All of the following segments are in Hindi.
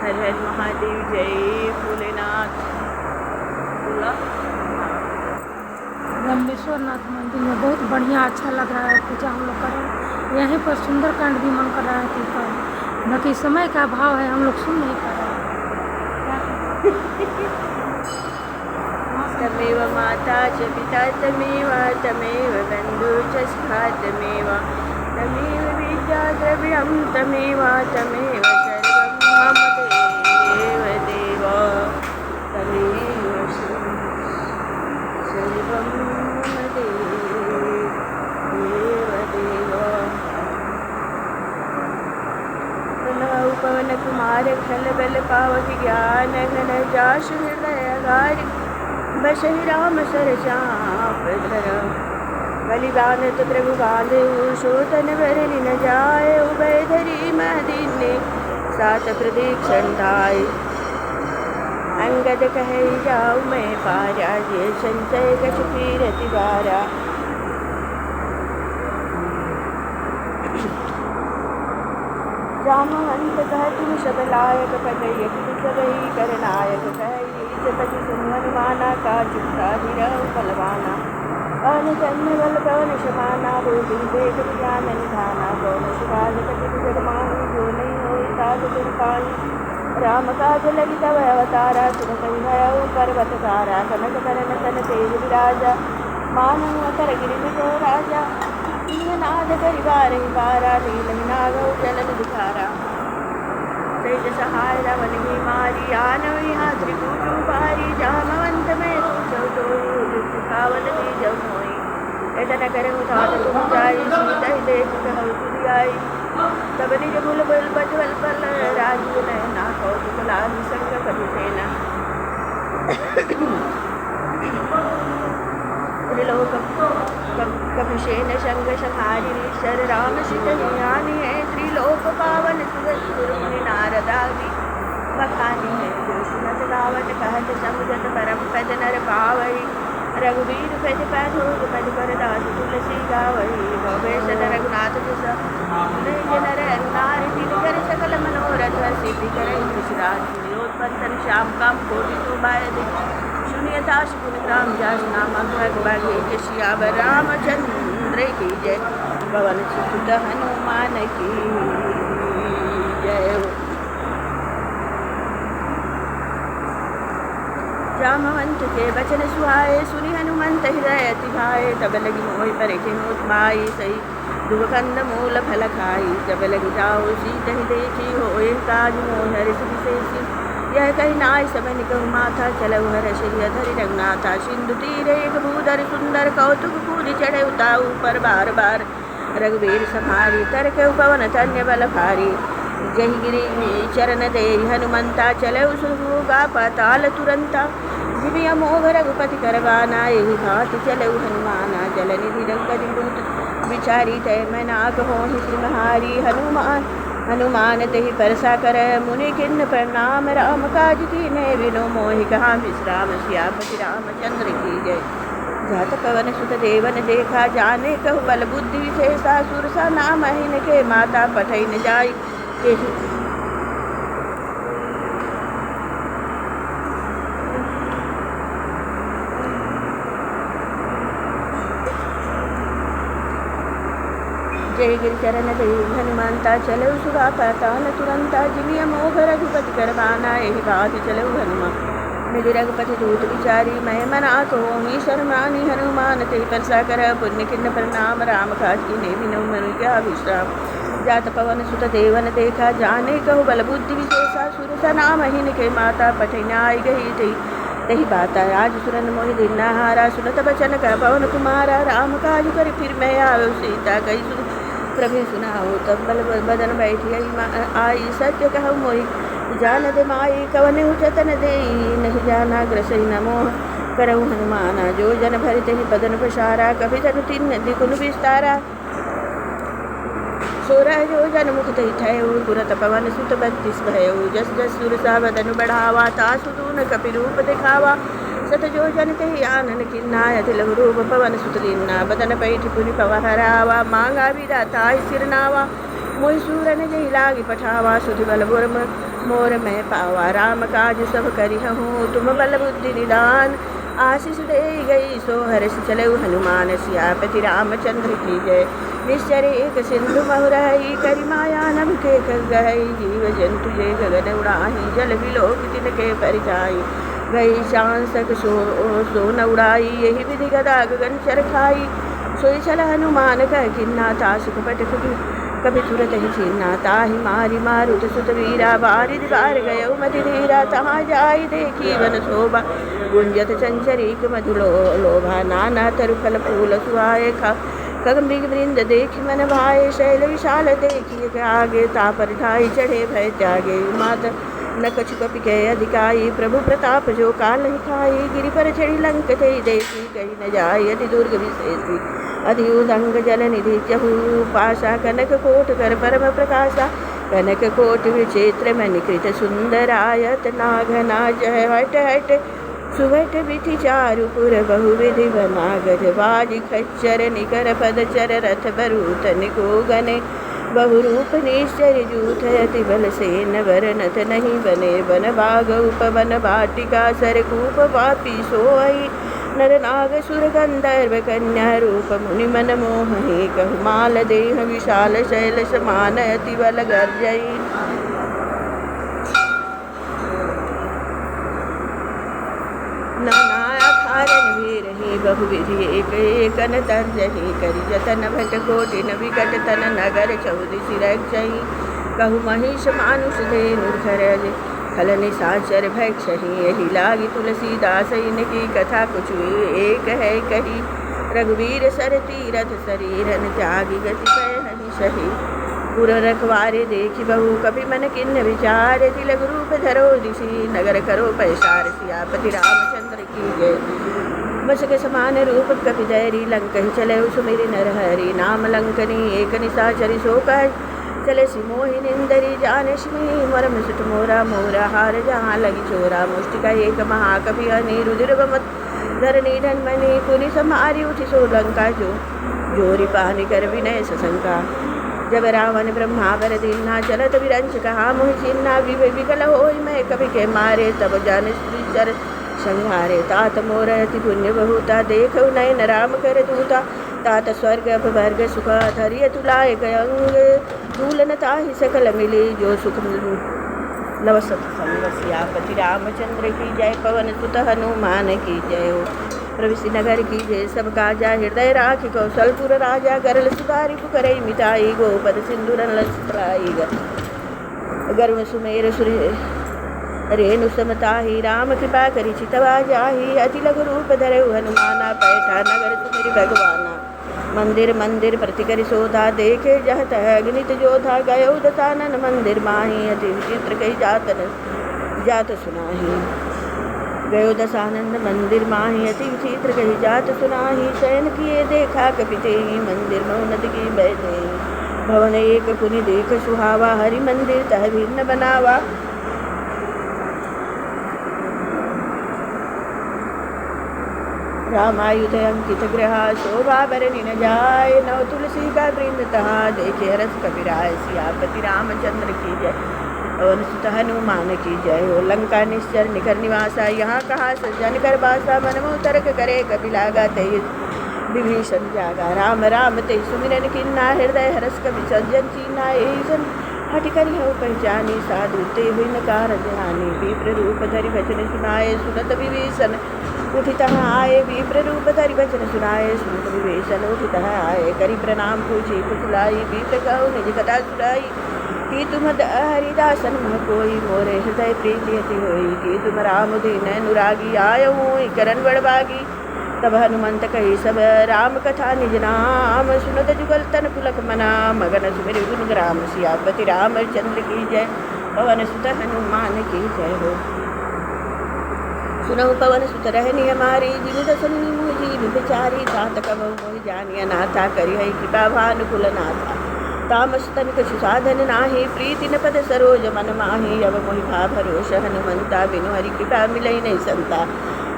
हर हर महादेव, जय भोलेनाथ। गंडेश्वर नाथ मंदिर में बहुत बढ़िया अच्छा लग रहा है। पूजा हम लोग करें यहीं पर, सुंदरकांड भी मन कर रहा है कि करें, बाकी समय का अभाव है, हम लोग सुन नहीं पा रहे तमेव माता च पिता तमेव तमेव बन्धु च सखा तमेव तमेव विद्या द्रव्यं तमेव तमेव सर्वं मम देव देव तमेव सर्वं मम देव देव। पवन कुमार खल बल पावक ज्ञान घन जाश हृदय गारि बसहि राम सर चाप धर बलिदान तो प्रभु बांधे शोतन भरनि न जाए उभय धरी मदीने सात प्रदीक्षण धाय अंगद कहे जाऊ मैं पारा ये संचय कछ पीरति बारा। रामवंत कह तुम सब लायक पटय सबही कर नायक कह पति सुन हनुमाना का चुपता धीर बलवाना अन जन्म बल पवन समाना बोधि देख ज्ञान निधाना कौन सुभाग पति जगमाही जो नहीं हो साध तुम पाई राम काज लगी तब अवतारा सुन कही भय पर्वत तारा कनक करन तन तेज विराजा मानव कर गिरि को राजा नाद परिवार बारा नील नागौ जल दिखारा तेज सहाय रावण ही मारी आनव यहाँ त्रिकूटू पारी जामवंत में चौदो कावल दी जमोई एतन कर उठात तुम जाई सीता ही देख कहु तुरी आई तब निज बुल बुल बजवल पल राजू नैना कौतुक लाल संग कभि सेना त्रिलोक कपिशेन शंग संहारी शर राम सितयानी है त्रिलोक पावन सुरमुनि नारदादि बखानी है जो सुनत गावत कहत समुझत परम पद नर पावई रघुवीर पद पैधोग पद पर दास तुलसी गावई भवेश रघुनाथ जस नर नारी दिन कर सकल मनोरथ सिद्धि करई विश्राम निरोत्पन्न श्याम काम कोटि शोभाय सुनियताश गुणग्राम जास नाम भाग्य श्यावर रामचंद्र की जय पवन सुत हनुमान की जय। जामवंत के बचन सुहाए सुनि हनुमंत हृदय तिहाए तब लगी मोहि पर मोई सही दुबकंद मूल फल खाई जब लगी जाओ सीत ही देखी होए काज मोहर विशेषी यह कही नाय समय निकहु माथा चलऊ हर शरीर धरि रघुनाथा सिंधु तीर एक भूधर सुंदर कौतुक कूदि चढ़े उताऊ पर बार बार रघुवीर समारी तर के पवन तन्य बल भारी जही गिरी चरण दे हनुमंता चलऊ सुगा पाताल तुरंता जिमि अमोघ रघुपति करवाना यही भांति चलऊ हनुमाना जल निधि रंग दूत विचारी तय मैनाक हो सिमहारी हनुमान तेहि परसा कर मुनि किन्न प्रणाम राम काज कीन्हे बिनु मोहि कहाँ विश्राम सियापति रामचंद्र की जय। जात पवन सुत देवन देखा जाने कहु बल बुद्धि विशेषा सुरसा नाम अहिन के माता पठै न जाई जय गिर चरण दे हनुमंता चलो सुगा पाताल तुरंता जिमि अमोघ रघुपति करवाना यही बात चलो हनुमान निधि रघुपति दूत विचारी मैं मना कहोमी शर्मानी हनुमान ते परसा कर पुण्य किन्न प्रणाम राम काज की ने बिनु मनु क्या विश्राम। जात पवन सुत देवन देखा जाने कहु बल बुद्धि विशेषा सुरसा नाम अहिन के माता पठन आई गई थी तही बाता आज सुरन मोहि दिन हारा सुनत बचन का पवन कुमारा राम काज कर फिर मैं आयो सीता कही सुन प्रभु सुनाओ तब बल बदन बैठी आई सत्य कहु मोहि जान दे माई कवन जतन दे नहीं जाना ग्रसई नमो करऊ हनुमाना जो जन भरित ही बदन पसारा कभी जन तीन दिकुन विस्तारा 16 जो जन मुख ठहु तुरत पवन सुत 32 भयउ जस जस सुरसा बदन बढ़ावा तासु दून कपि रूप दिखावा सत जो जन कही आनन किन्ना अति लघु रूप पवन सुत लीना बदन पैठ पुनि पवहरावा मांगा विदाता सिरनावा मोहि सूरन जही लागी पठावा सुधि बल बुरम मोर मैं पावा राम काज सब करिहूँ तुम बल बुद्धि निदान। आशीष दे गई सो हर्ष चले हनुमान सियापति रामचंद्र की जय। निश्चर एक सिंधु महुरही करि माया नभ के गहई जीव जंतु जे गगन उड़ाही जल बिलोक तिनके परिजाई। गई शांसक सो न उड़ाई यही विधि गदा गगन चर खाई। सोई चल हनुमान कह किन्ना तासु कपट कभी तुरत ही छीना। ताहि मारी मारुत सुत वीरा बारिद बार गयो मति धीरा। तहाँ जाई देखी वन शोभा गुंजत चंचरीक मधु लोभा। नाना तरु फल फूल सुहाए खगमृग वृंद देखी मन भाए। शैल विशाल देखी आगे तापर ढाई चढ़े भय त्यागे। मात न कछु कपि के अधिकाई प्रभु प्रताप जो काल ही खाई। गिरि पर चढ़ी लंक थे देखी कही न जाय अति दुर्ग विशेषी। अधि उदंग जल निधि चहु पाशा कनक कोट कर परम प्रकाशा। कनक कोट विचित्र मणिकृत सुंदरायत नाघना जय हट हट सुभट बिठि चारुपुर बहुविधि बना। गजबाज खच्चर निकर पदचर रथ बरूथ निकोगने। बहुरूप निश्चर जूथ अति बल सेन वरनत नहीं बने। बन बाग उपवन बाटिका सरकूप वापी सोई। नर नाग सुर गंधर्व कन्या रूप मुनि मन मोहि। कहु माल देह विशाल शैल समान अति बल गर्जई। नाना खारन भी रही बहुविधि एक एकन तर्जही। करि जतन भट कोटि न विकट तन नगर चौदिसि रक्षही। कहु महिष मानुष धेनु खरज खल निशाचर भक्षही। यही लागी तुलसीदास इनकी कथा कुछ एक है कही। रघुवीर सर तीरथ शरीरन त्यागी गति पय सही। पुर रखवारे देखी बहु कभी मन किन्न विचार। तिलक रूप धरो दिशि नगर करो पैसार। सियापति रामचंद्र की जय। मशक समान रूप कपि दैरी लंक ही चले सुमिरि नरहरि। नाम लंकनी एक निशाचरी सो कह चले सिमोहि निंदरी जाने श्री। मरम सुट मोरा मोरा हार जहाँ लगी चोरा। मुष्टिका एक महाकवि अनिरुद्र बमत धरणी धनमणि। पुनि समारी उठी सो लंका जो जोरी पानी कर विनय सशंका। जब रावण ब्रह्मावर दीन्हा चलत विरंच कहा मोहि चिन्हा। विकल होई मैं कवि के मारे तब जान स्त्री चर संहारे। तात मोर अति पुण्य बहुता देखो नयन राम कर दूता। तात स्वर्ग अपवर्ग सुख धरिय तुलाय गयंग। तूलन ताहि सकल मिली जो सुख नवसत संग। सियापति रामचंद्र की जय। पवन सुत हनुमान की जय। प्रविशि नगर की जय। सब काजा हृदय राखि कौशलपुर राजा। गरल सुधारि पुकरई मिटाई गोपद सिंधुरन लसराई। गरुण सुमेर सुर रेणु समताहि राम कृपा करि चितवा जाहि। अति लघु रूप धरऊ हनुमाना पैठा नगर सुमिरि भगवाना। मंदिर मंदिर प्रति करि शोधा देखे जह तह अग्नित जोधा। गयो दशानन मंदिर माही अति विचित्र कही जात सुनाही। गयो दशानंद मंदिर माही अति विचित्र कही जात सुनाही। शयन किए देखा कपिते ही मंदिर मौनत की बैठे। भवन एक पुनि देख सुहावा हरि मंदिर तह भिन्न बनावा। रामायुध अंकित ग्रह शोभा बरनी न जाय। नव तुलसी का वृंद तहाँ देखे रस कपिराय। सियापति रामचंद्र की जय। पवन सुत हनुमान की जय हो। लंका निश्चर निकर निवासा यहाँ कहा सज्जन कर बासा। मन मोह तर्क करे कपि लागा तेहि विभीषण जागा। राम राम तेहि सुमिरन किन्ना हृदय हरस कपि सज्जन चीना। एसन हट करि हो पहचानी साधु ते हुई नकार ध्यानी। विप्र रूप धरि वचन सुनाए सुनत विभीषण उठि तहाँ आए। विप्र रूप धरि वचन सुनाए सुनत विभीषण उठि तहाँ आए। करि प्रणाम पूछी कुशलाई। विप्र कहु निज कथा सुनाई। कि तुम हरिदासन मह कोई मोरे हृदय प्रीति अति होई। कि तुम राम दीन अनुरागी आयो होई करन बड़बागी। तब हनुमंत कही सब राम कथा निज नाम। सुनत जुगल तन पुलक मना मगन सुमिरि गुण ग्राम। सियापति रामचंद्र की जय। पवन सुत हनुमान की जय हो। सुनहु पवन सुत रहनी हमारी। जिनु दसनी मुझी विचारी। तात कबहु मोहि जानिय नाथा करि है कृपा भानुकुल नाथा। तामस तनिक सुसाधन नाही। प्रीति न पद सरोज मन माही। अब मोहि भा भरोष हनुमंता। बिनु हरि कृपा मिलई नहीं संता।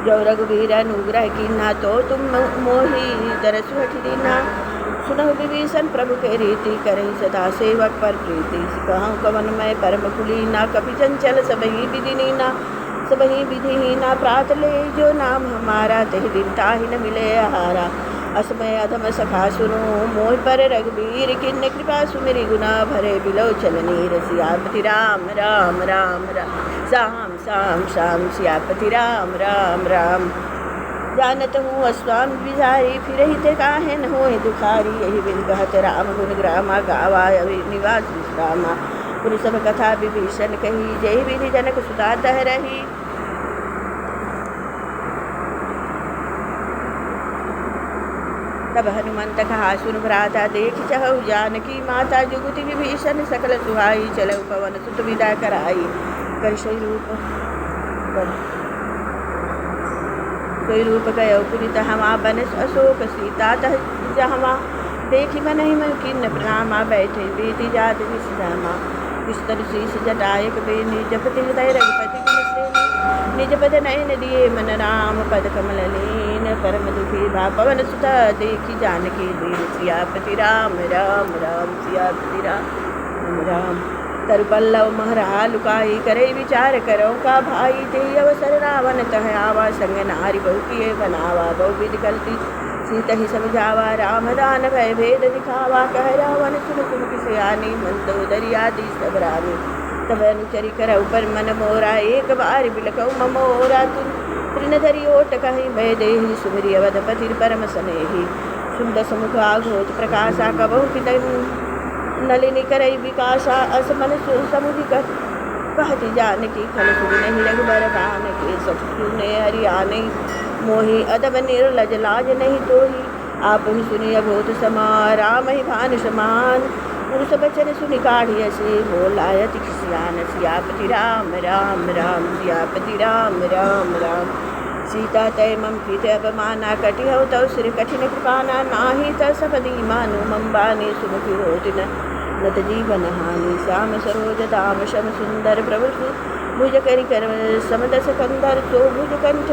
जो रघुवीर अनुग्रह कीन्हा तो तुम मोहि दरसु हठि दीन्हा। सुनहु विभीषण प्रभु के रीति करहि सदा सेवक पर प्रीति। कहूँ कवन मैं परम कुलीना कपि चंचल सबही विधि नीना। सबही विधिहीना प्रात ले जो नाम हमारा तेहि दिन ताहि न मिले आहारा। असमय अधम सखा सुनो मोहि पर रघुबीर किन्ने कृपा सुमिरि गुना भरे बिलोचन नीर। सियापति राम राम राम राम श्याम श्याम श्याम सियापति राम राम राम। जानत हूँ अस्वाम बिजारी फिरहि ते काहे न होहि दुखारी। यही बिन कहत राम गुण ग्रामा गावा निवास विश्रामा। पुनि सब कथा विभीषण कही जय विधि जनक सुता दह रही। तब हनुमंत कहा सुन भ्राता देख चहु जानकी माता। जुगुति विभीषण सकल सुहाई चलऊ पवन सुत विदा कराई। कर कोई रूप गयो पुनित हमा बन अशोक सीता तह जहमा। देखी मनहि मन किन्न प्रणामा बैठे बेटी जात विश्रामा। विस्तर शीस जटायक बेनी जपति हृदय रघुपति निज पद नयन दिए मन राम पद कमल लीन। परम दुखी भा पवन सुत देखी जानकी दीन। सियापति राम राम राम सियापति राम राम। तरुपल्लव महरा लुकाई करे विचार करो का भाई। ते अवसर रावण तह आवा संग नारी बहु किए बनावा। बहु विधि गलती सीत ही समझावा। राम दान भय भेद दिखावा। कह रावण सुन तुम किसे आनी मंदोदरी आदि सब रानी। तब अनुचरी कर ऊपर मन मोरा एक बार बिलकऊ ममोरा। तृणधरी ओट कहीं भय देहि सुमिरि अवधपति परम स्नेही। सुंदर समुख आघोत प्रकाशा कबहु पितन नलिनी करई विकासा। असमन समुझि कर कहति जानकी खल सुनि नहीं रघुबर गान के। सठु ने हरि आने मोहि अदब निर्लज लाज नहीं तोहि। आप ही सुनि अबोध समा राम ही भानु समान। पुरुष बचन सुनि काढ़िय से बोलायति खिसियान। सियापति राम राम राम सियापति राम राम राम। सीता तय मम प्रीत अपमाना कटिहौ तव सिर कठिन कृपाना। नाही त सपदी मानु मम बानी सुमुखि होति नत जीवन हानि। श्याम सरोज दाम शम सुंदर प्रभु भुज करि कर समदस कंदर। तो भुज कंठ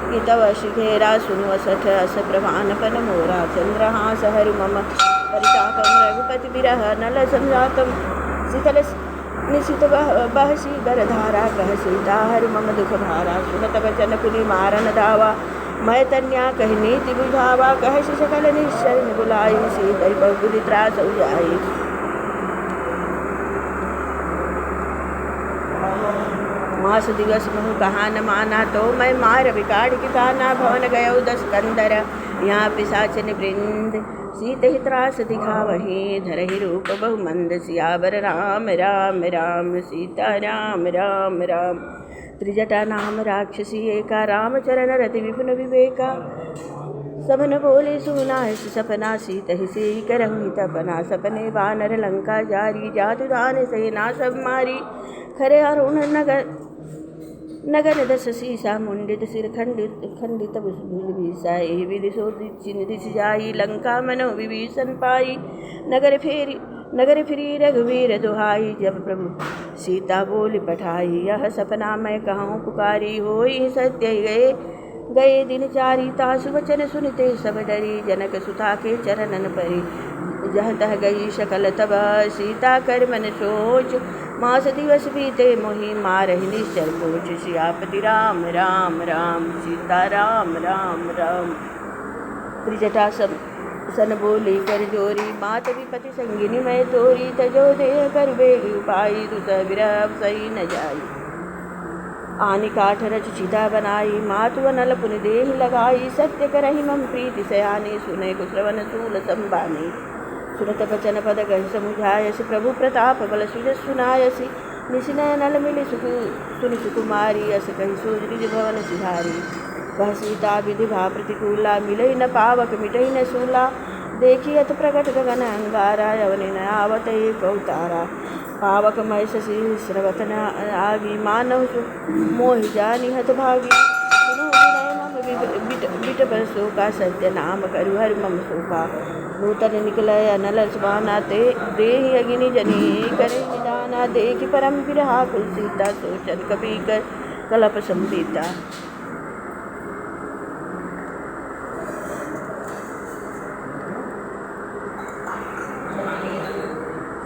कि तव शिखेरा सुनु असठ अस प्रमाण पन मोरा। चंद्रहास हरु मम परितापम रघुपति बिरह नल संजातम। शीतल निशित बहसी गरधारा कह सीता हरु मम दुख भारा। सुनत वचन पुनि मारन दावा मैं तन्या कहि नीति बुझावा। कह सकल निश्चर बुलाई सीतहि बहु त्रास उजाई। मास दिवस महु कहा न माना तो मैं मार बिकाड़ के काना। भवन गयो 10 कंदर यहाँ पिशाचन वृंद। सीत ही त्रास दिखावही धरहि रूप बहु मंद। सियावर राम राम राम सीता राम राम राम। त्रिजटा नाम राक्षसी एका रामचरण रति विपुन विवेका। सबन बोले सुनाहि सपना सीत ही से करहु तपना। सपने वानर लंका जारी जातु दान सेना सब मारी। खरे अरुण नगर 10 सीसा मुंडित सिर खंडित भुज भीसा। एहि विधि सो चिन्ह दिस जाई लंका मनो विभीषण पाई। नगर फिरी रघुवीर दुहाई। जब प्रभु सीता बोली पठाई यह सपना मैं कहूँ पुकारी। होई सत्य गए दिन चारी। तासु वचन सुनते सब डरी जनक सुता के चरणन परी। जह तह गई शकल तब सीता कर मन सोच। मास दिवस बीते मोहि मारहि निश्चर कोच। सियापति राम राम राम सीता राम राम राम। त्रिजटा सन बोली कर जोरी मात विपति संगिनी मैं तोरी। तजो देह कर बेग उपाई दुसह विरह सही न जाई। आनि काठ रच चिता बनाई मातु नल पुनि देह लगाई। सत्य करहि मम प्रीति सयानी सुने कुश्रवण सूल संबानी। सुनत बचन पद गहि समुझायसि प्रभु प्रताप बल सुजस सुनायसि। निशिनय नल मिलि सुनि सुकुमारी अस कहि सोजरि भवन सिधारी। कह सीता विधि भा प्रतिकूला मिलई न पावक मिटई न सूला। देखी अत प्रकट गगन अंगारा यवनि न आवत एक अवतारा। पावक मय शशि स्रवत न आगी मानव मोहि जानी हत भागी। सुनो विनय मम बिटप शोका सत्य नाम करु हर मम शोका। नूतन निकलय अनल सुबाना ते देहि अगिनि जनी करे निदाना। देखि परम बिरहा कुल सीता सोचत कपि कर कलप संपीता।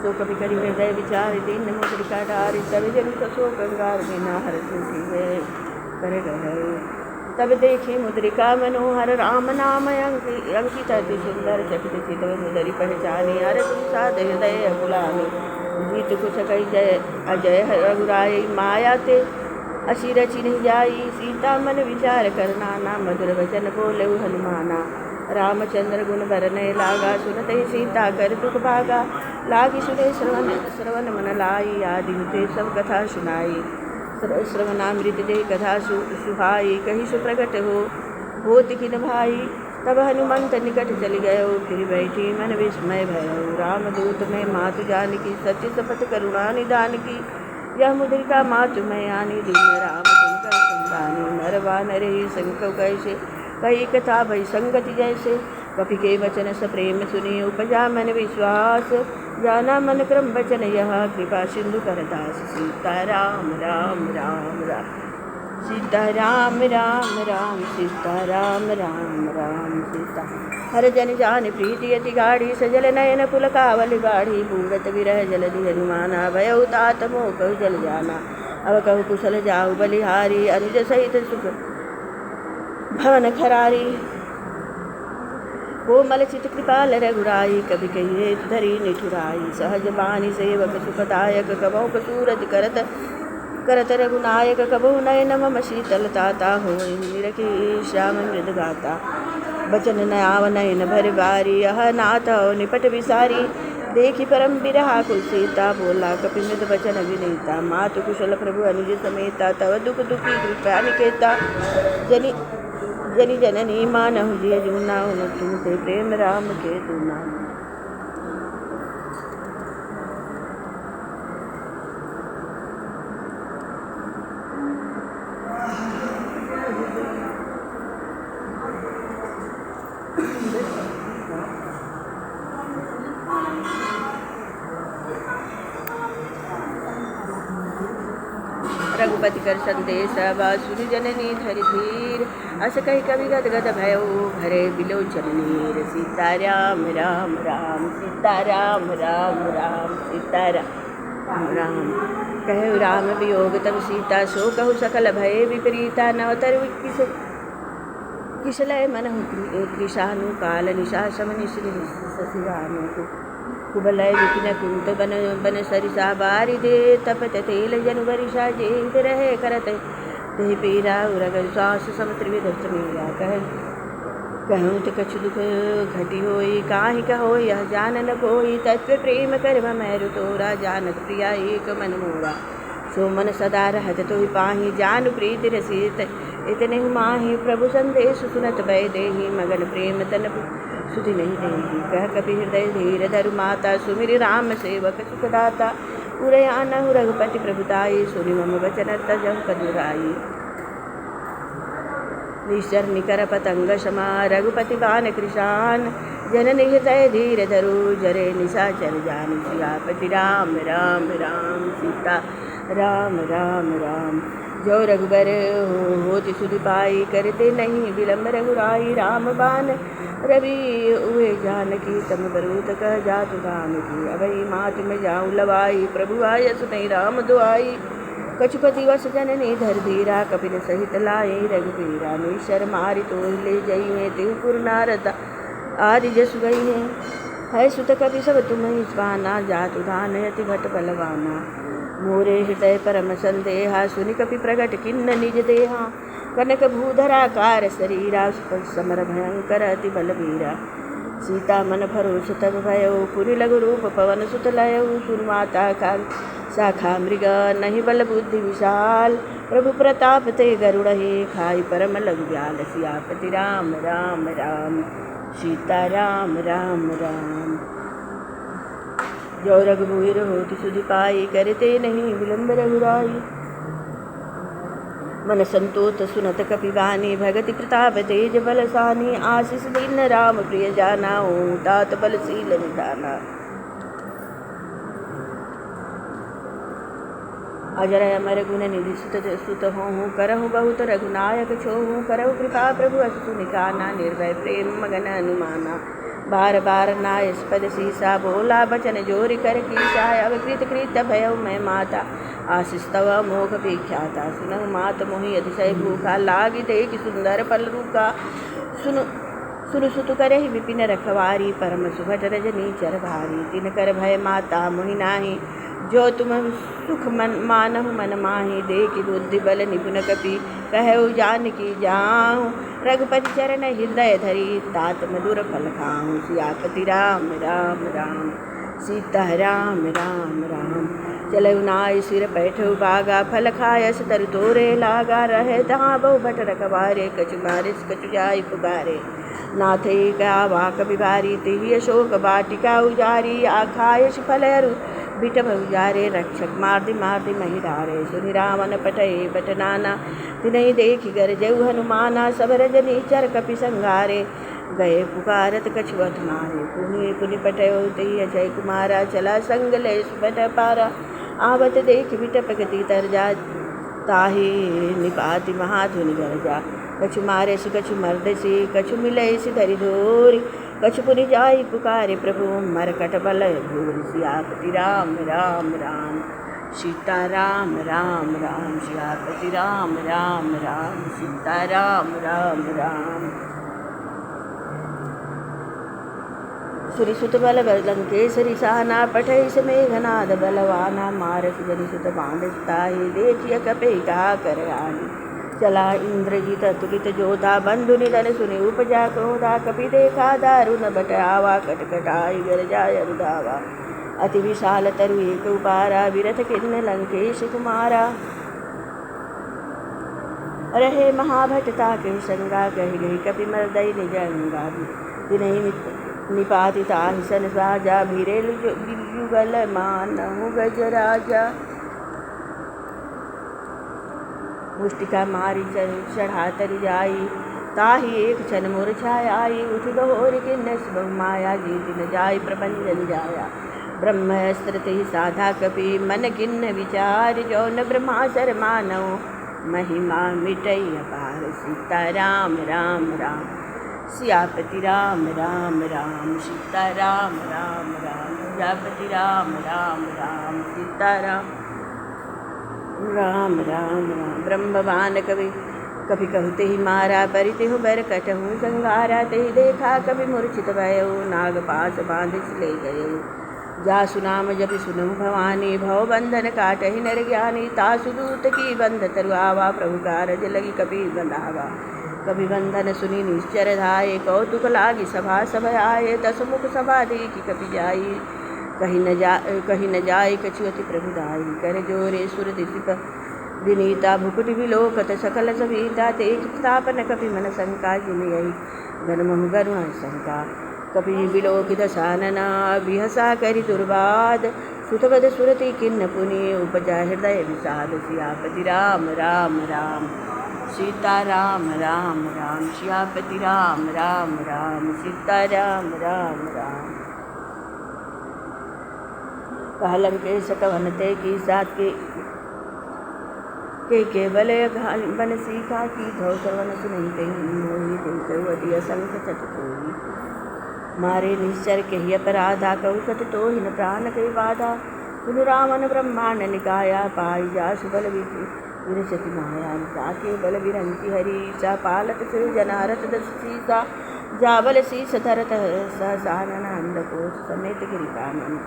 तो कभी करी हृदय विचार दीन मुद्रिका डारी तब जन कसो गंगार बिना हर सुखी है कर गए। तब देखी मुद्रिका मनोहर राम नाम अंकित अति सुंदर चकित चित मुदरी पहचानी अरे साध हृदय अकुलानी जीत कुछ कही जय अजय रघुराई माया ते असी रचि नहीं जाई सीता मन विचार करना ना मधुर वचन बोले हनुमाना। रामचंद्र गुण बरने लागा सुनते सीता कर दुख भागा लागी सुने श्रवण मन लाई आदि ते सब कथा सुनाई श्रवणामृत जय कथा सुहाई कही सुप्रगट हो तिकिन भाई। तब हनुमंत निकट चली गयो फिर बैठी मन विस्मय भयो रामदूत में मातु जानकी सत्य सपथ करुणा निदान की यह मुद्रिका मातु में आनी दीन राम सुनकर संतानी नरवा नरे संक कैसे कही कथा भई संगति जैसे कपि के वचन स प्रेम सुनी उपजा मन विश्वास जाना मन क्रम वचन यह कृपा सिंधु करदास सीता राम राम राम राम सीता राम राम राम सीता राम राम राम सीता। हर जन जान प्रीति अति गाढ़ी सजल नयन पुलकावल गाढ़ी पूरत विरह जलधि हनुमाना भयउ तात मोह कहु जल जाना अब कहु कुशल जाऊ बलिहारी अनुज सहित सुख भवन खरारी कोमल चित कृपाल रघुराई कभी कहिए धरी निठुराई सहज बानी सेवक सुखदायक कबहु कसूरज करत करत रघुनायक कबहु नयन मम शीतल ताता हो निरखी श्याम मृद गाता बचन नयाव नयन भर बारी यह नाथ निपट विसारी देखी परम बिरहा कुल सीता बोला कपि मृद वचन विनीता मातु कुशल प्रभु अनुज समेता तव दुख दुखी कृपा निकेता जनि जनि जननी मानहु जिय जूना तुम ते प्रेम राम के दूना। रघुपति कर संदेश बासुरी जननी धरि धीर अस कही कवि गद गद भयो भरे बिलोचन नीर सीता राम राम राम सीता राम राम राम सीता राम राम कहु राम वियोग तब सीता सो कहु सकल भय विपरीता नवतर किसलय मनहु कृशानु काल निशा समनि शशिरानु कुबलय विपिन कुंत बन बन सरिसा बारि दे तपत तेल जनु बरिषा जेत रहे करत ते पीरा उरग श्वास समुद्र विधस्त मीरा कहूँ तो कछु दुख घटी होई काहि कहो यह जान न कोई तत्व प्रेम कर मैरु तोरा जानत प्रिया एक मन मोरा सो मन सदा रहत तो पाही जानु प्रीति रसित इतने माही प्रभु संदेश सुनत भय देही मगन प्रेम तन सुधि नहीं देही कह कपि हृदय धीर धरु माता सुमिर राम सेवक सुखदाता उरे आनहु रघुपति प्रभुताई सुनि मम वचन तजहु कदुराई निश्चर निकर पतंग क्षमा रघुपति बान कृशान जनन हृदय धीर धरु जरे निशाचर जान सियापति राम राम राम सीता राम राम राम जो रघुबर होति सुधि पाई करते नहीं विलम्ब रघुराई राम बान रवि उहे जानकी तम बरूत कह जातु गान की अभई मात में जाऊँ लवाई प्रभु आय सुनई राम दुआई कछुपति वस जननी धर धीरा कपिल सहित लाई रघुबीरा निशर मारि तो ले जई है तिहुपुर नारद आदि जस गई है सुत कपि सब तुम्हें स्वाना जातु गान यति भट बलवाना मोरे हृदय परम संदेहा सुनि कपि प्रगट किन्न निज देहा कनक भूधराकार शरीरा समर भयंकर अति बलवीरा सीता मन भरोस तब भयो पुरि लघु रूप पवन सुत लयऊ सुरमाता का शाखा मृग नहीं बल बुद्धि विशाल प्रभु प्रताप ते गरुड़ हे खाई परम लघु व्याल सियापति राम राम राम सीता राम राम राम जो रघुबीर होति सुधि पाई करते नहीं विलम्ब रघुराई मन संतोष सुनत कपिवानी भगति प्रताप तेज बलसानी आशीष दीन राम प्रिय जाना ओं तात बलशील निधाना अजर अमर गुण निधि सुत हों करहु बहुत रघुनायक छोहूँ करहु कृपा प्रभु असु निकाना निर्भय प्रेम मगन अनुमाना बार बार नायस पद सीसा बोला बचन जोर कर कीसा अब कृत कृत भयउ मैं माता आशीष तव मोघ विख्याता सुनहु मात मोहि अतिशय भूखा लागी देख सुंदर पल रूका सुनु सुनु सुतु करहि विपिन रखवारी परम सुभट रजनी चर भारी तिन कर भय माता मोहि नाही जो तुम सुख मन मानहु मन माही देखि बुद्धि बल निपुण कपि कहु जानकी जाऊँ रघुपति चरण हृदय धरी तात मधुर फल खाऊँ सियापति राम राम राम सीता राम राम राम चलऊ नाय सिर बैठऊ बागा फल खायस तरु तोरे लागा रहे तहाँ बहु भट रखवारे कछु मारिस कछु जाय पुकारे नाथे गावा कपि बारी तिहि अशोक वाटिका उजारी आखायस फलरु बिटभ उजारे रक्षक मार्दि महिरारे सुनि रावण पटय पटनाना तिनहि देखि गरजऊ हनुमाना सब रजनी चर कपि संगारे गए पुकारत कछुअत मारे पुनि पुनि पटयो तहि अजय कुमारा चला संग ले सुबट पारा आवत देख बिटप गति तरजा ताहि निपाति महाधुनि गरजा कछु मारे से कछु मर्द से कछु मिले से धरि धोरी कछु पुनि जाई पुकारे प्रभु मरकट बल भूरि सियापति राम राम राम सीता राम राम राम सियापति राम राम राम सीता राम राम राम सुरि सुत बल लंकेसरि साना पठै समेघनाद बलवाना मारस जनि सुत बांधताहि देखिय कपि कहा कर आनी चला इंद्रजीत तुलित जोधा बंधु निधन सुनि उपजा क्रोधा कपि देखा दारुण बट आवा कटकटाई गरजाय रुदावा अति विशाल तरु एक उपारा विरथ किन्न लंकेश कुमारा रहे महाभटता के संगा कही गई कपि मर्दई निज अंगा तिनहि निपातिता हिसन राजा भीरे युगल मानहु गजराजा मुष्टिका मारी चढ़ा तरि जाई ताहि एक क्षण मूर्छाय आई उठ गहोर किन्न बहु माया जीति न जाय प्रपंचन जाया ब्रह्मस्त्र ते साधा कपि मन किन्न विचार जौन ब्रह्मासर मानव महिमा मिटई अपार सीता राम राम राम सियापति राम राम राम सीता राम राम राम सियापति राम राम राम सीता राम राम राम राम ब्रह्मवान कवि कभी कहते ही मारा परिते हो बर कटहूँ संगारा ते देखा कभी मूर्छित भयो नाग पास बांधिस ले गये जासु नाम जब सुनहु भवानी भव बंधन काटहि नर ज्ञानी तासु दूत की बंध तरुआवा प्रभु कारज लगी कभी बंधावा कभी बंधन सुनी निश्चर धाये कौतुक लागी सभा सब आये दस मुख सभा देखी कभी जाई कहीं न जाय कछुअति प्रभुदाई कर जोरे सुर दिसिप विनीता भुकुटि विलोकत सकल सभीता तेज स्थापन कपि मन शंका जिनयि गणमहु गरुण शंका कपि विलोकि दशानना विहसा करि दुर्वाद सुतवद सुरति किन्न पुनि उपजा हृदय विषाद सियापति राम राम राम सीता राम राम राम सियापति राम राम राम सीता राम राम राम कहलम के सकवनते की साथ के केवल बन सीखा की धो सर्वन सुनई कहीं मोहि देवती असंख चटकोई मारे निश्चर कही अपराधा कहु सत तो हिन प्राण कही बाधा सुन रावण ब्रह्मांड निकाया पाई जा सुबल विरचति माया जाके बल विरंची हरि सा पालत से जनारत दस सीसा जाबल शीस धरत सहसानन अंधकोश समेत गिरिकानन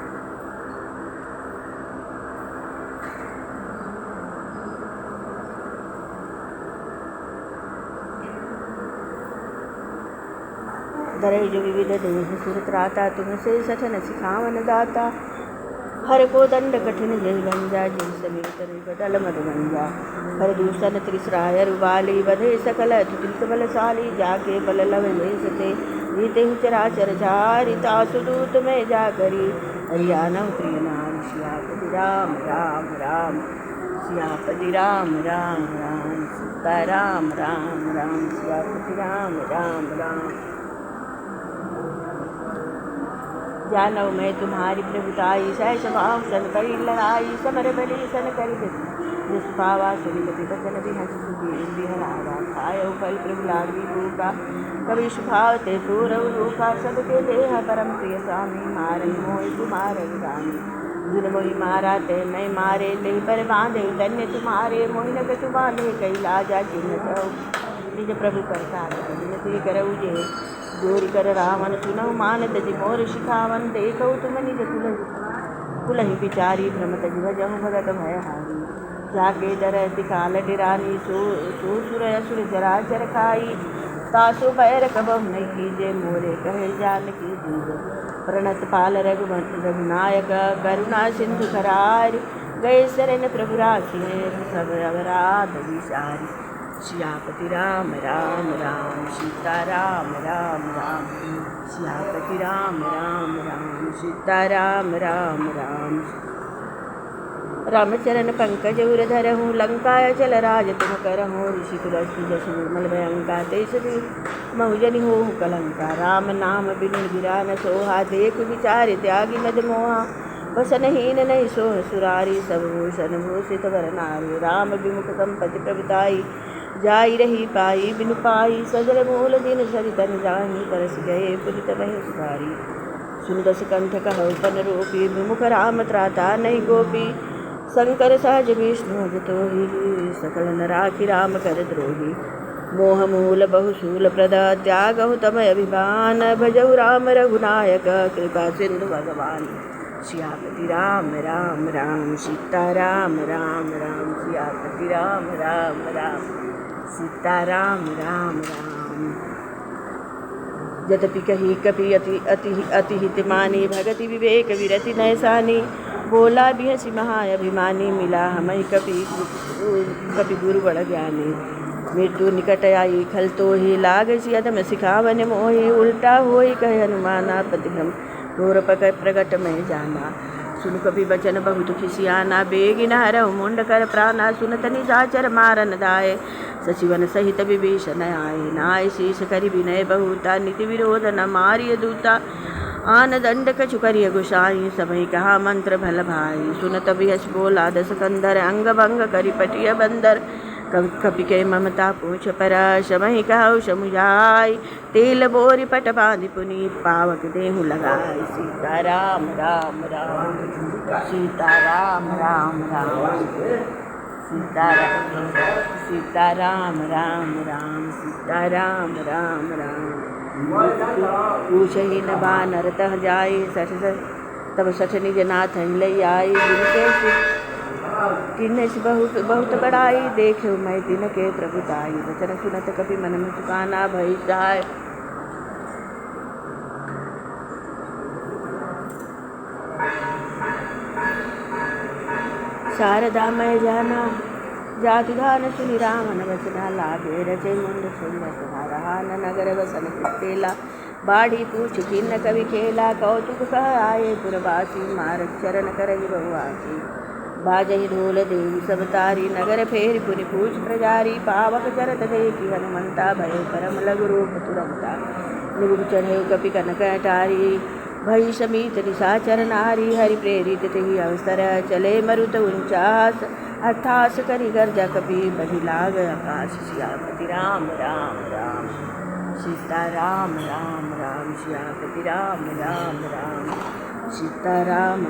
धरे जो विविध देह सुरत राता तुमसे सठन सिखावन दाता हर को दंड कठिन जय गंजा जिन समेत बदल मद गंजा हर दूषण त्रिसराय रुबाली बधे सकल तुतित बलशाली जाके बल लव ले सते जीते चराचर चारि तासु दूत में जा करी हरियाणव प्रिय नाम सियापति राम राम राम सियापति राम राम राम सीता राम राम राम सियापति राम राम राम जानव मैं तुम्हारी प्रभुताई सहस भाव सन करी लड़ाई समर बलि सन करी जस पावा सुनि कपि बचन बिहस सुखी बिहलावा खाय फल प्रभु लागी भूखा कवि सुभावते पूरव रूपा सबके देह परम प्रिय स्वामी मारन मोहि कुमार रानी जिन मोहि मारा ते मैं मारे ते पर बांधे धन्य तुम्हारे मोहि न कछु बांधे कई लाजा चिन्ह सौ निज प्रभु प्रसाद विनती करऊ जे जोर कर रावण सुनऊ मानत जी मोर शिखावन देखऊ तुम निज कुलहि बिचारी भ्रमत भजहु भगत भय हारी जाके डर काल डिरानी सुर असुर जराचर खाई तासु पैर कबम नहीं कीजे मोरे कहे जान की जीव प्रणत पाल रघुनायक करुणा सिंधु करार गए शरण प्रभु राखिए सब अवराध विसारी सियापति राम राम राम सीता राम राम राम सियापति राम राम राम सीता राम राम राम रामचरण पंकज उर धरहूँ लंकाय चल राज तुम करहूँ ऋषि तुलसी जस निर्मल भयंका तेज महुजनि हो कलंका राम नाम बिनु गिरा न सोहा देख विचार त्यागी मद मोहा वसनहीन नहीं सोह सुरारी सब भूषण भूषित वर नारी राम विमुख संपति प्रभुताई जाई रही पाई बिनु पाई सजल मूल दिन सरितन जाही तरस गए पुरित मही सुधारी सुनदस कंठ कहु पन रूपी विमुख राम त्राता नहीं गोपी शंकर सहज विष्णु जतोहि सकल नराखि राम कर द्रोही मोह मूल बहुशूल प्रदा त्यागहु तम अभिमान भजहु राम रघुनायक कृपा सिंधु भगवान सियापति राम राम राम सीता राम राम राम सियापति राम राम राम सीता राम राम राम यद्यपि कही कपि अति हितमानी भगति विवेक विरति नैसानी बोला भी हसी महाअभिमानी मिला हमें कपि गुरु बड़ ज्ञानी मृत्यु निकट आई खल तो ही लाग सियदम सिखावन मोहि उल्टा होई कहे हनुमाना प्रतिभ्रम घोर प्रगट में जाना सुन कपि बचन बहुत खिसियाना बेगिन हरहु मुंड कर प्राणा सुनत निशाचर मारन दाय सचिवन सहित विभीषण आए नाय शीश करि विनय बहुता नीति विरोध न मारिय दूता आन दंड कछु करिय गुसाई समय कहा मंत्र भल भाई सुनत बिहस बोला दस कंदर अंग भंग करि पटिय बंदर कपि के ममता पूछ पर समय कहु समुझाई तेल बोरी पट बांधि पुनि पावक देहु लगाई सीता राम राम राम सीता राम राम राम सीता राम राम राम सीता राम राम राम पूछहि न बानर तह जाई सठ तब सठ निज नाथ लई आई किन्ने बहुत बड़ाई देखे मैं दिन के प्रभुताई वचन सुनत कपि मन में सुकाना भई जाय शारदा मैं जाना जाति गान सुनि रामन वचना लागे रचे मुंड सुंदर तुम्हारा नगर वसन तेला बाढ़ी पूछ किन्न कवि खेला कौतुक कह आए पुरवासी मारक चरण करहि बहुआसी बाजहि ढोल देवी सब तारी नगर फेर पुनि पूछ प्रजारी पावक चरत देखी हनुमंता भयो परम लघु रूप तुरंता निबुड़ चढ़े कपि कनक अटारी भई समीत निशाचर नारी हरि प्रेरित तेहि अवसर चले मरुत उचास अर्थास करि गर्जा कपि बढ़ि लाग आकाश सियापति राम राम राम सीता राम राम राम सियापति राम राम राम सीता राम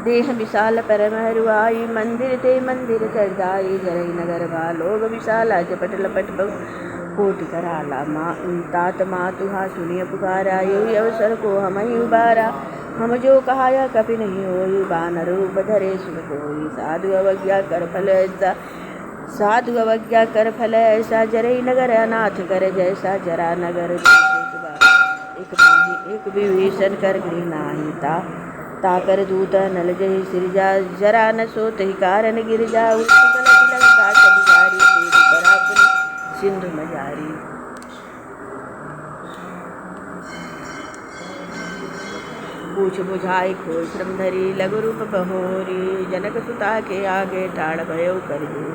देह विशाल परमहरुआई मंदिर ते मंदिर चढ़ाई जरई नगर लोग विशाला जपट लपट बहु कोटि कराला तात मातुहा सुनिय पुकारा यही अवसर को हम ही उबारा हम जो कहाया कभी नहीं होई बानर रूप धरे सुन कोई साधु अवज्ञा कर फल ऐसा जरई नगर अनाथ कर जैसा जरा नगर एक विभीषण कर गृह नाही ताकर दूत नल जही सिरजा जरा न सोत ही कारण गिर जा सिंधु मजारी पूछ बुझाई खोई श्रम धरी लघु रूप बहोरी जनक सुता के आगे ठाड़ भयो कर दे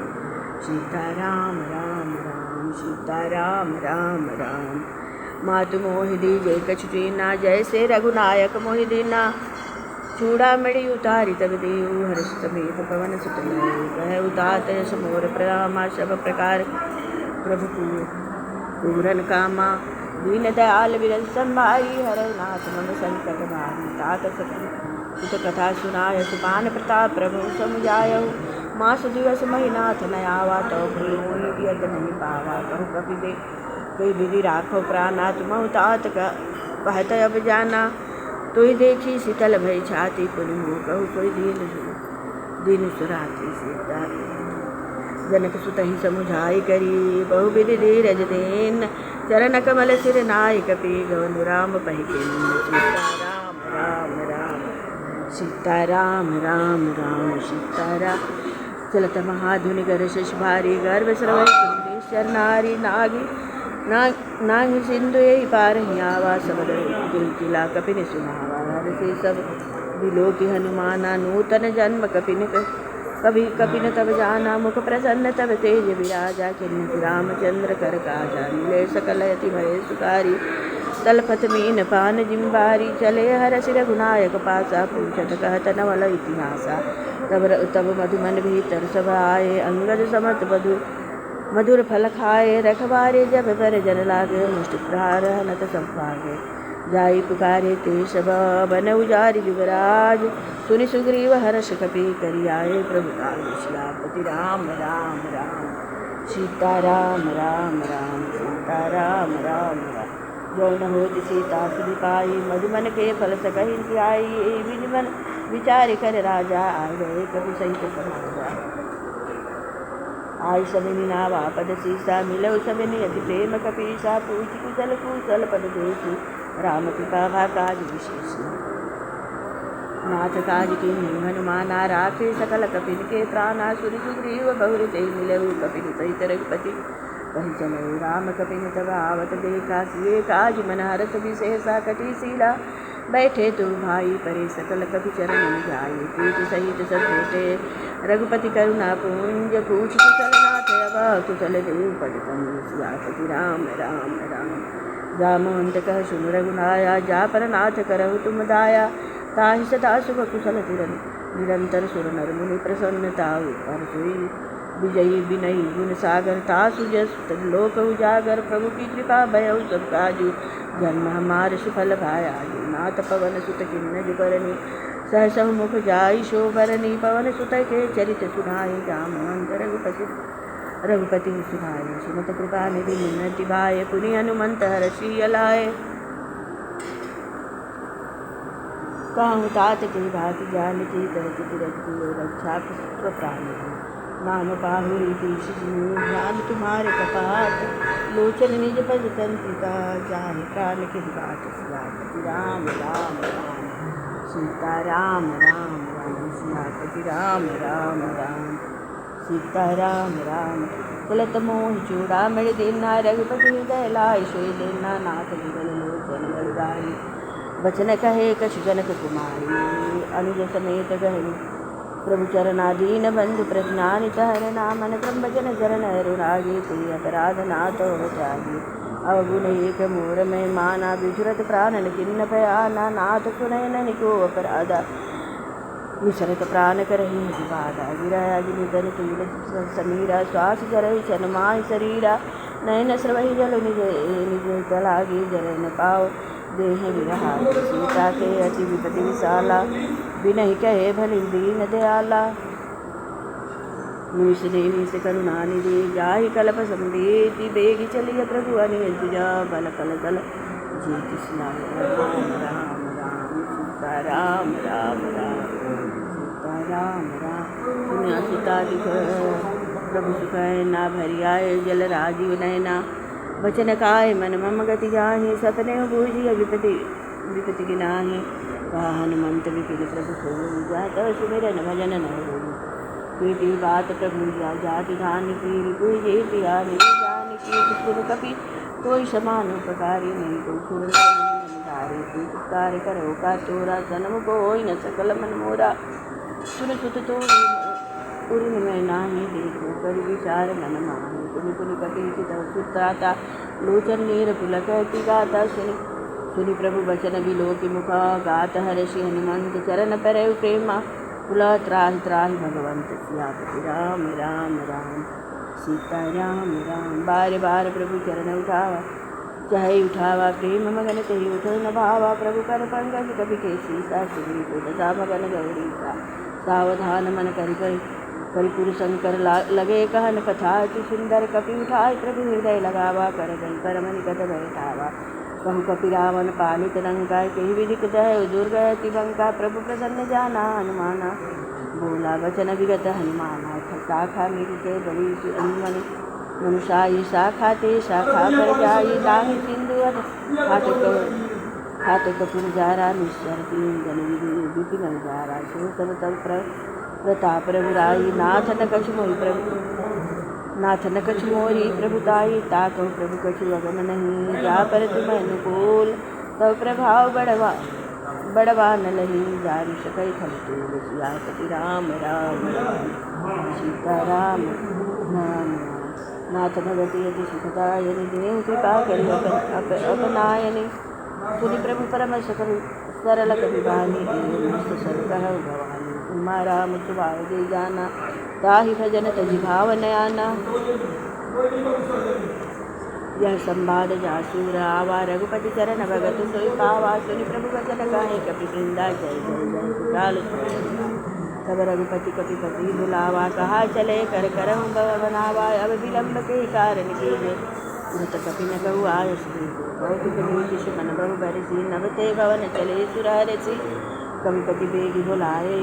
सीता राम राम राम सीता राम राम राम मातु मोहि दी जय कछु दीना जैसे रघुनायक मोहि दीना चूड़ामणि उतारी तब देव हर्ष समेत पवन सुत लाए कह उतात यश मोर प्रणामा सब प्रकार प्रभु पूरन कामा दीन दयाल विरल संभाई हर नाथ मम संकट भारी तात सुत कथा सुनाय सुपान प्रताप प्रभु समुझाय मास दिवस महीनाथ नयावा तो यद नहीं पावा कहु कपि दे कोई विधि राखो प्राणा तुम तात कहत अब जाना तोई देखी शीतल भई छाती पुनि मुँह कहु कोई दीन सुराती सीता जनक सुत ही समुझाई करी बहु विधि धीरज देन चरण कमल सिर नाय कपि गवन राम पहिके सीता राम राम राम सीता राम चलत महाधुनि गर शश भारी गर्भ सर्वेश्वर नारी नागी सिंधु यही पार आवा सबद किला कपिन सुनावा से सब बिलो की हनुमाना नूतन जन्म कपिन कपिन तब जाना मुख प्रसन्न तब तेज विराजा किन्नति रामचंद्र कर काजा मिले सकल यति भय सुकारी तलपत मीन पान जिम्बारी चले हर सिर गुनायक पासा पूछत कहत नवल इतिहासा तब मधुमन भीतर सब आए अंगद समत मधुर फल खाए रखवारे जब पर जन लागे मुष्टि प्रहार हनत संभागे जाई पुकारे ते सब बन उजारी युवराज सुनि सुग्रीव हर्ष कपि करि आए प्रभु काज श्यापति राम राम राम सीता राम राम राम सीता राम राम राम जौन होत सीता सुधि पाई मधुमन के फल सकहि आई विजमन विचार कर राजा आ गए कपि सहित समाजा आई सबिनी नावा पद सीसा मिलो सबिनी यदि प्रेम कपीसा पूछ कुशल पद देखी राम कृपा भा काज विशेष नाथ काज की हनुमाना राखे सकल कपिन के प्राणा सुर सुग्रीव बहुर ते मिलऊ कपिन सहित रघुपति कहि चलऊ राम कपिन तब आवत देखा सिए काज मन हरत विशेषा कटी सीला बैठे तो भाई परे सकल कपि चरण जाए प्रीति सहित सब भेटे रघुपति करुणा पुंज पूछ कुशल नाथ अब कुशल देव पद सियापति राम राम राम जामवंत कह सुन रघुनाया जा पर नाथ करहु तुम दाया ताहि सदा सुख कुशल तिरन निरंतर सुर नर मुनि प्रसन्नता पर सोई विजयी विनयी गुण सागर तासु जस लोक उजागर प्रभु की कृपा भयउ सब काजु जन्म हमार सुफल भाया नाथ पवन सुत किन्नज बरनी सहसह मुख जाई शोभरनी पवन सुत के चरित सुनाई जामवंत रघुपति सुनाई सुमत कृपा निधि मिन्नति भाय पुनि हनुमंत हर्षि अलाए काहु तात के भाति जानकी तरति तिरति रक्षा प्राण नाम पाहुरी तीश ध्यान तुम्हारे कपाट लोचन निज पद तंत्रिका जाहि प्राण के बात सियापति राम राम राम सीता राम राम राम सियापति राम राम राम सीता राम राम चलत मोह चूड़ामणि देना रघुपति हृदय लाई सोई देना नाथ विरल लोचन बलदाई बचन कहे कछु जनक कुमारी अनुज समेत गहरी प्रभु चरणाधीन बंधु प्रज्ञानित हर नामन क्रम भजन चरण रुरागे ते अपराध नाथ जागे अवगुण एक मोर में माना विझुरत प्राणन किन्न पयाना नाथ सुनयन को अपराधा विसरत प्राण करहि बाधा गिराया निधन तूल समीरा श्वास जरहि चनमाय शरीरा नयन स्रवहि जल निज निज तलागी जल न पाओ देह विरहा सीता के अति विपति विशाला बिनहि कहे भली दीन दयाला निमिष देवी से करुणा निधि जाहि कल्प संदेति बेगी चलिय प्रभु अनियंत जा बल कल कल जीति राम राम राम सीता राम राम राम सीता राम राम पुण्य सीता दिख प्रभु सुख ना भरी आए जल राजीव नयना वचन काय मन मम गति जाहि सपने बूझी विपति गिनाहि कहा हनुमंत विपिन प्रभु सोई जात सुमिरन भजन न होई प्रीति बात प्रभु जाति धान की कोई जे प्यारी जान की सुर कपि कोई समान उपकारी नहीं को सुरधारे उपकार करो का तोरा जन्म कोई न सकल मन मोरा सुन सुत तो उर्न में नाही देखो कर विचार मन माहि पुनि पुनि कपि चित सुताता लोचन नीर पुलक गाता सुनि सुनि प्रभु बचन बिलोकि मुख गात हर्षि हनुमंत चरण परयु प्रेमा पुला त्राहि त्राहि भगवंत सियापति राम राम राम सीता राम राम। बार बार प्रभु चरण उठावा चाहे उठावा प्रेम मगन तेहि उठ न भावा प्रभु कर पंकज कभी के सीसा सुग्री को दशा मगन गौरी का सावधान मन करिपुर शंकर लगे कहन कथा अति सुंदर कपि उठाय प्रभु हृदय लगावा कर गई परम निकट बैठावा कहु कपि रावण पालित लंका कही विदिक दह दुर्गय तिबंका प्रभु प्रसन्न जाना हनुमाना बोला वचन विगत हनुमाना शाखा मेरी के बड़ी अनुमन मनुषाई शाखा ते शाखा पर जाई ताहि सिंधु हाथ कपूर जारा निश्चर जन विपिन जारा सो सब तब प्रताप रघुराई नाथ न कछु मोहि प्रभु नाथ न कछु मोहि प्रभुताई ताकहु प्रभु कछु अगम नहीं जा पर तुम अनुकूल तब प्रभाव बड़वा न लही जारु सकई खल तूल सियापति राम राम राम सीता राम राम नाथ भगति यदि सुखदायनि देव कृपा करि अपनायनि पुनि प्रभु परम सकल सरल कवि बानी मस्त सर कहु भवानी उमा राम सुभाव दे जाना ताहि भजन तजि भाव नयाना यह संवाद जासूर आवा रघुपति चरण भगत सोई पावा सुनि प्रभु वचन गाहे कपि वृंदा जय जय जय कुटाल तब रघुपति कपिपति बुलावा कहा चले कर करहु बव बनावा अब विलम्ब के कारण कीजे मृत कपि न कहु आयस बहुत कभी सुमन बहु बरसी नवते भवन चले सुरहरसी कविपति बेगी बुलाए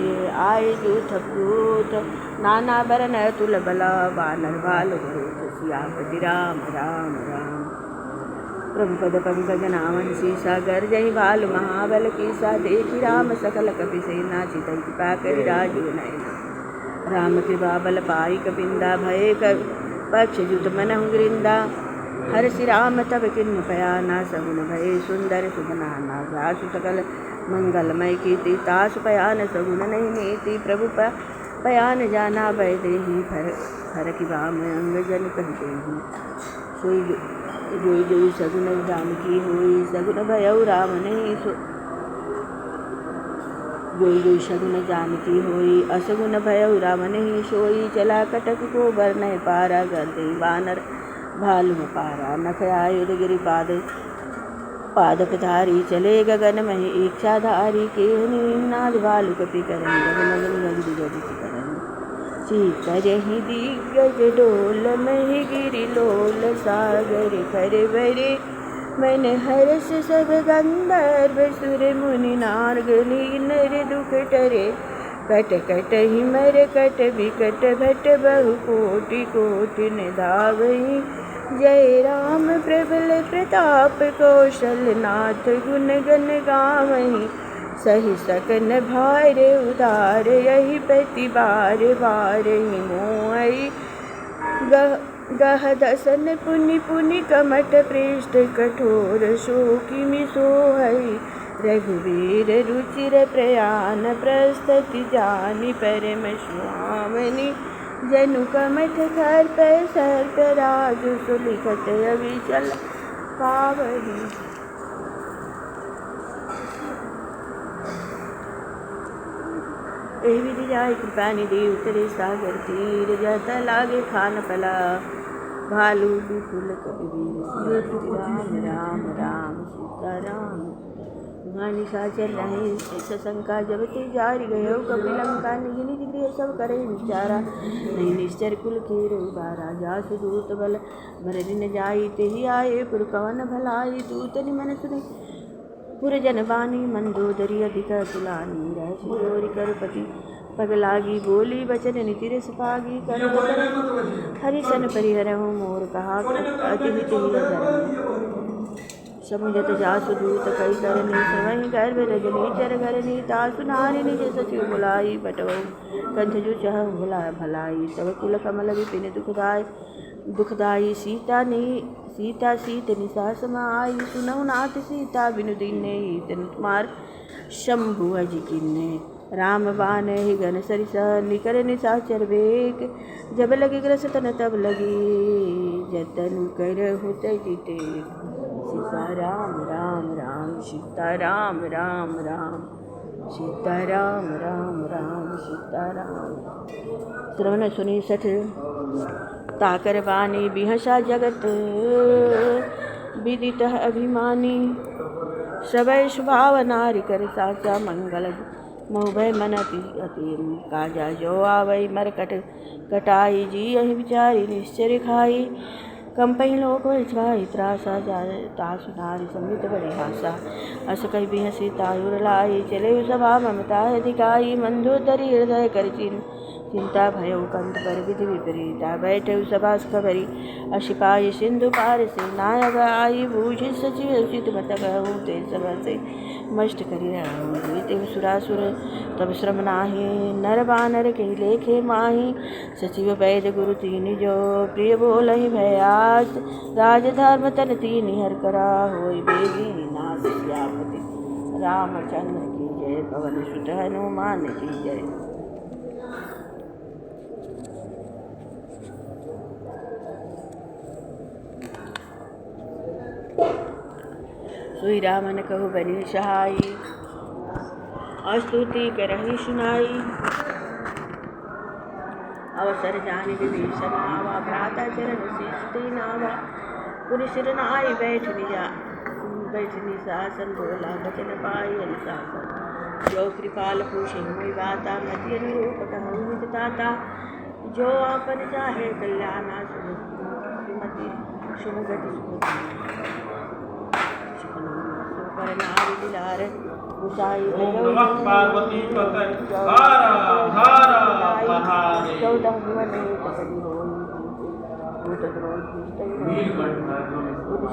आए जूथ पूत नाना बरन तुल बला बानर बाल सियापति राम राम राम प्रभु पद पंकज नामन सीसा गर जय बाल महाबल कीसा देखी राम सकल कपि सेना चितई कृपा करि राजू नयना राम कृपा बल पाई कपिंदा भय पक्ष जुत मनहु गृंदा हर श्री राम तब किन्न पयाना सगुन भय सुंदर सुबनाना जासु सकल मंगलमय कीर्ति तासु पयान सगुन नहीं नीति प्रभु पयान जाना भय देहि फर की राम अंग जन कहते सोई जोई जोई सगुन जानकी होई सगुन भयउ राम नहीं जोई जोई सगुन जानकी होई असगुन भयउ राम नहीं सोई चला कटक को बरनय पारा गर्दे वानर भालु पारा नख आयुध गिरि पादक धारी चले गगन महि इच्छाधारी के नाद भालु कपि करन गगन गगन गगन करन सीतरहि दिग्गज डोल महि गिरि लोल सागर खर बरे मन हर्ष सब गंधर्व सुर मुनि नारगनी नर दुख टरे कट कट ही मर कट विकट भट बहु कोटि कोटि निधावहि जय राम प्रबल प्रताप कौशल नाथ गुण गण गावहि सही सकन भार उदार यही पति बार बार ही मोहि गह दसन पुनि पुनि कमट पृष्ठ कठोर शोकि मिसोहि रघुवीर रुचिर प्रयाण प्रस्तति जानि परम सुहावनि जनु कमठ घर पर सर्प राजु सुलिखत अविचल पावहि। एहि विधि जाय कृपा निधि उतरे सागर तीर जत लागे खान पला भालू विपुल कबीर राम राम राम सीता राम वाणी साचर रहे सशंका जब ते जारी गयो कपिलंका निज निज गृह सब करे विचारा नहीं निश्चर कुल कीर उबारा जासु दूत बल भर दिन जाई तेहि आए पुर कवन भलाई दूत निमन सुने पुरजन बानी मंदोदरी अधिक तुलानी रहसि जोरि करुपति पग लागी बोली बचन नीति रस पागी कर हरिशन परिहरहु मोर कहा अति समुझत जासु दूत कई करनी सवहि गर्भ रजनी चर घरनी तासु नारी निज सचिव बुलाई बटवु कंठ जो चह भुला भलाई तब कुल कमल विपिन दुखदाई सीता सीत निशा समाई सुनौ नाथ सीता बिनु दीने तन तुम्हार शंभु अज किन्ने राम बान ही घन सरिस निकर निशाचर बेक जब लगी ग्रस तन तब लगी जतन कर होते जीते सीता राम राम राम सीताराम राम राम सीताराम राम राम सीताराम। श्रवण सुनी सठ ताकर बानी बिहसा जगत विदित अभिमानी। सबय स्वभाव नारी कर साचा मंगल मोहभय मन अति काजा जो आवई मरकट कटाई जी यही विचारी निश्चर खाई। कंपही लोक छाई त्रासा जाय तासु नारी संवित बड़ी हासा। अस कही भी हसी तायुर लाई चले सभा ममता अधिकाई। मंदोदरी हृदय कर चिंता भयो कंठ पर विधि विपरीता। बैठे सभा खबरी अशिपाई सिंधु पार से नायक आई। बूझ सचिव उचित मत कहूँ ते सभा से मष्ट करी रहूँ। सुरासुर तब श्रम नाही नर बानर के लेखे माही। सचिव वैद्य गुरु तीन जो प्रिय बोल ही भयास। राजधर्म तन तीन हर करा होई बेगी नाथ सियापति। रामचंद्र की जय पवन सुत हनुमान की जय। सोई रामन कहु बनी सहाई स्तुति करहि सुनाई। अवसर जानि विभीषण आवा भ्राता चरण शीष नावा। पुनि सिर नाई बैठ निशासन बोला बचन पाई अनुशासन। जो कृपाल पूछे मोहि बाता मति अनुरूप कहूँ निज ताता। जो आपन चाहे कल्याणा सुमति सुमगति पर नारी दिलार गुसाई पार्वती महादेव। 14 भुवन कपि भूत द्रोही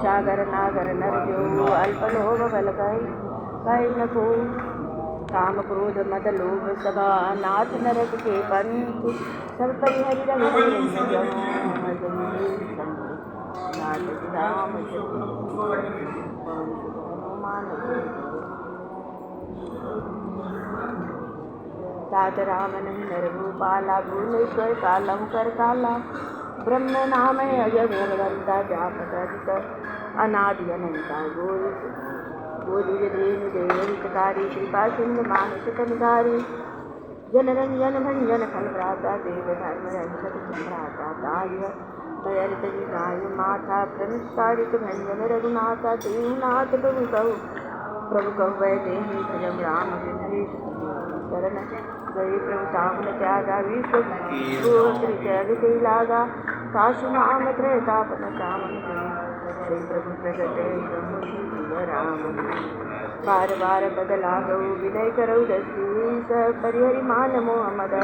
सागर नागर नर जो। अल्पलोभ बल कही न को। काम क्रोध मद लोभ सभा नाथ नरक के पंथ। सब परिहरि तात राम नहीं नर भूपाला। भुवनेश्वर कालम कर काला। ब्रह्म नाम अजय भगवंता जापत अनादि अनंता। गोरी देव देवकारी कृपा सिंह मानस कनकारी। जनरंजन भंजन फल भ्राता देव धर्म रक्षक सम्राता। तार्य दयरित जिनाय माथा प्रनिष्कारित भंजन रघुनाथा। देवनाथ प्रभु कहु वै देहि भजम राम शरण गई। प्रभु तामन त्यागा विश्व जगति लागा। सासु नाम त्रयतापन सामन श्री प्रभु प्रगटे राम। बार बार बदला गौ विनय करौ दसी। परिहरि मान मोह मद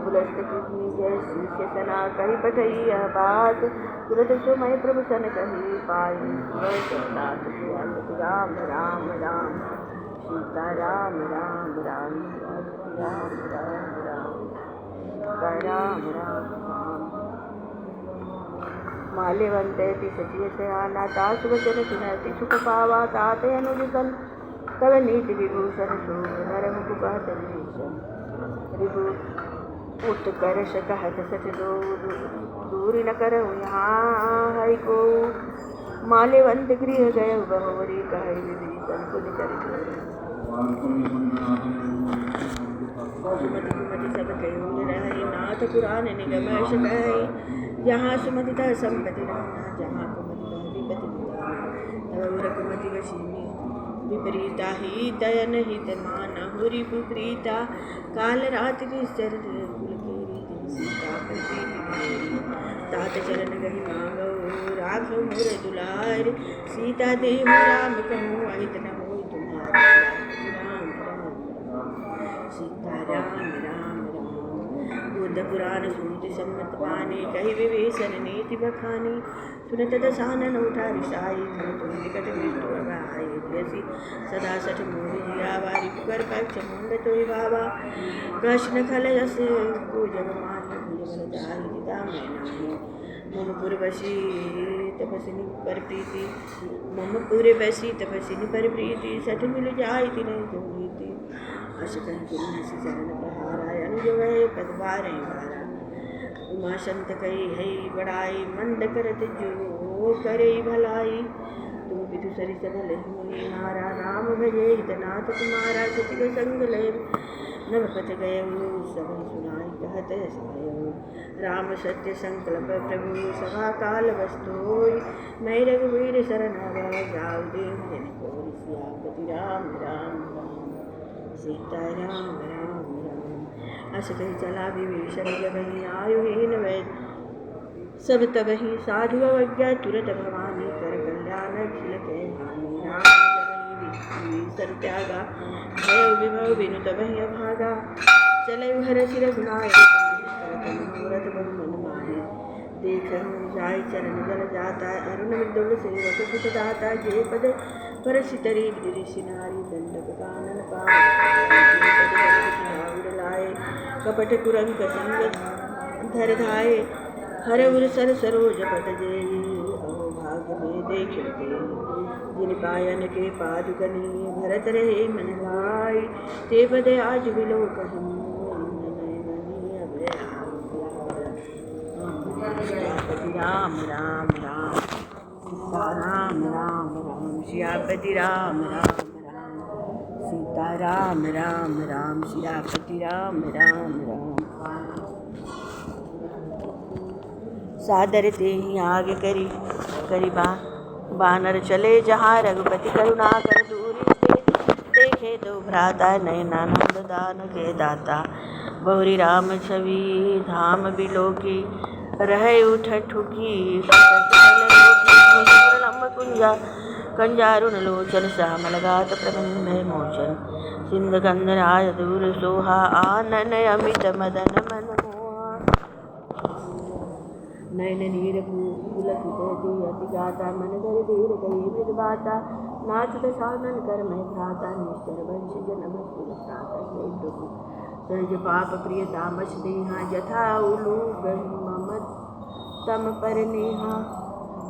बुलस्त कितनी जय शीश सना। कही पठई बात तुरत सुमय प्रभु सन कही पाई। राम राम राम सीता राम राम राम राम राम राम राम राम। माल्यवंते सचिव सयाना। तासु वचन सुनति सुख पावा। ताते अनुजन तव नीति विभूषण शोभ। नर मुख कहत रिभु उत कर कहत सच दूर न करऊ यहाँ है को। माल्यवंत गृह गय बहुवरी कह विभीषण पुन चरित। सुमति सब कही रहे नाथ पुराण निगम कही। जहाँ सुमति तह संपति रहना। जहाँ कुमति विपति रघुमति वशीनी। विपरीता ही दयन हित माना। हुरी पुप्रीता काल रात निश्चर सीता तात चरण गही मांगो। राघव मोर दुलार सीता देव राम कहूँ अहित न होय तुम्हारे। राम राम सीता राम राम राम। बुद्ध पुराण सुनति सम्मत पानी। कही विभीषण नीति बखानी। सुनत दसानन उठा रिसाई। तुम निकट मृत्यु अभाई। जैसी सदा सठ मोहि जियावा। रिपुकर पक्ष मुंड तोहि भावा। कृष्ण खल जस को जग मान। भुजबल जाहि जिता मैं नाही। मम पुर बसी तपस्विनी पर प्रीति। मम पुर बसी तपस्विनी पर प्रीति। सठ मिल जाय तिन्हि जो नीति। अस कहि तुम हसी चरण प्रहारा। अनुज वै पद बारहि बारा। उमा संत कही है बड़ाई। मंद करत जो करे भलाई। तुम पितु सरि सबल मुनि नारा राम भजे हितनाथ तुम्हारा सचिव संग लय नभ पथ गय सब सुनाई कहत सायो राम सत्य संकल्प प्रभु सभा काल वस्तु मैं रघुवीर शरण जाऊ देव जन को सियापति राम राम राम सीता राम राम राम अस कही चला विभीषण जब आयु हीन वैद सब तबहि साधु अवज्ञा तुरत भवानी कर कल्याण खिल के हानि राम जबहि विसर त्यागा भय विभव बिनु तबहि अभागा चले हर सिर गुनाय मूरत बहु मन माहे देख जाय चरण जल जाता अरुण मृदुल सेवक सुत दाता जे पद परसितरी गिरिशि नारी दंडक कानन पावि लाए कपट कुरंक संग धर धाये हर उर सर सरोज पद जेई अहो भाग्य में देखे जिन पायन के पादुकनी भरत रहे मन भाई ते पद आज बिलो कहूँ राम राम राम राम राम राम सियापति राम राम राम सीता राम राम राम सियापति राम राम राम सादर ते ही आगे करी बानर चले जहाँ रघुपति करुणा कर दूरी देखे तो भ्राता नयनानंद दान के दाता बहुरी राम छवि धाम बिलोकी रहे उठ ठुकी कुंजा कंजारुण लोचन श्यामलगात प्रबंध मोचन सिंध गंधराज दूर सोहा आनन अमित मदन मन मोहा नयन नीर पुलक अति गाता मन धर धीर कही मृद बाता नाच दशानन कर मैं भ्राता निश्चर वंश जन्म प्राता प्रभु सर्ज पाप प्रिय तामस देहा यथा उलू मम तम पर नेहा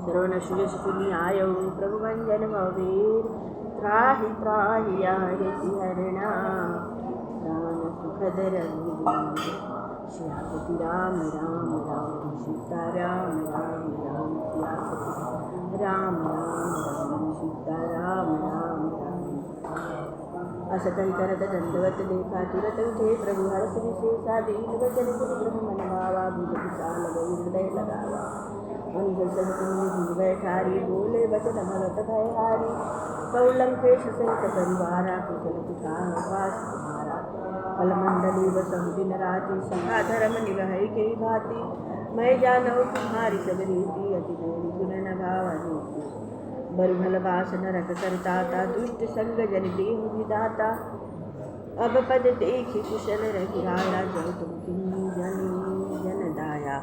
श्रवण सुयस पुनि आयौ प्रभु भंजन भवेर त्राहि त्राहि हरि हरणा प्राण सुखद रघुवीर सियापति राम राम राम सीता राम राम राम सियापति राम राम राम सीता राम राम राम असकल करत दंडवत देखा तुरत उठे प्रभु हर्ष विशेषा दीन वचन ब्रह्म मन भावा भूल विशाल गई हृदय लगावा अंगल सब तुम बैठारी बोले वचन भगत भय हारी कौलंकेश सहित परिवारा कुशल कुठार वास तुम्हारा फलमंडली वसहु दिन राति सखा धर्म निवहै के भांति मैं जानौ तुम्हारी सब रीति अति गौरी गुण न भावा नीति बरु भल बास नरक करताता दुष्ट संग जन देहु विदाता अब पद देखि कुशल रघुराया जय तुम किन्नी जन दाया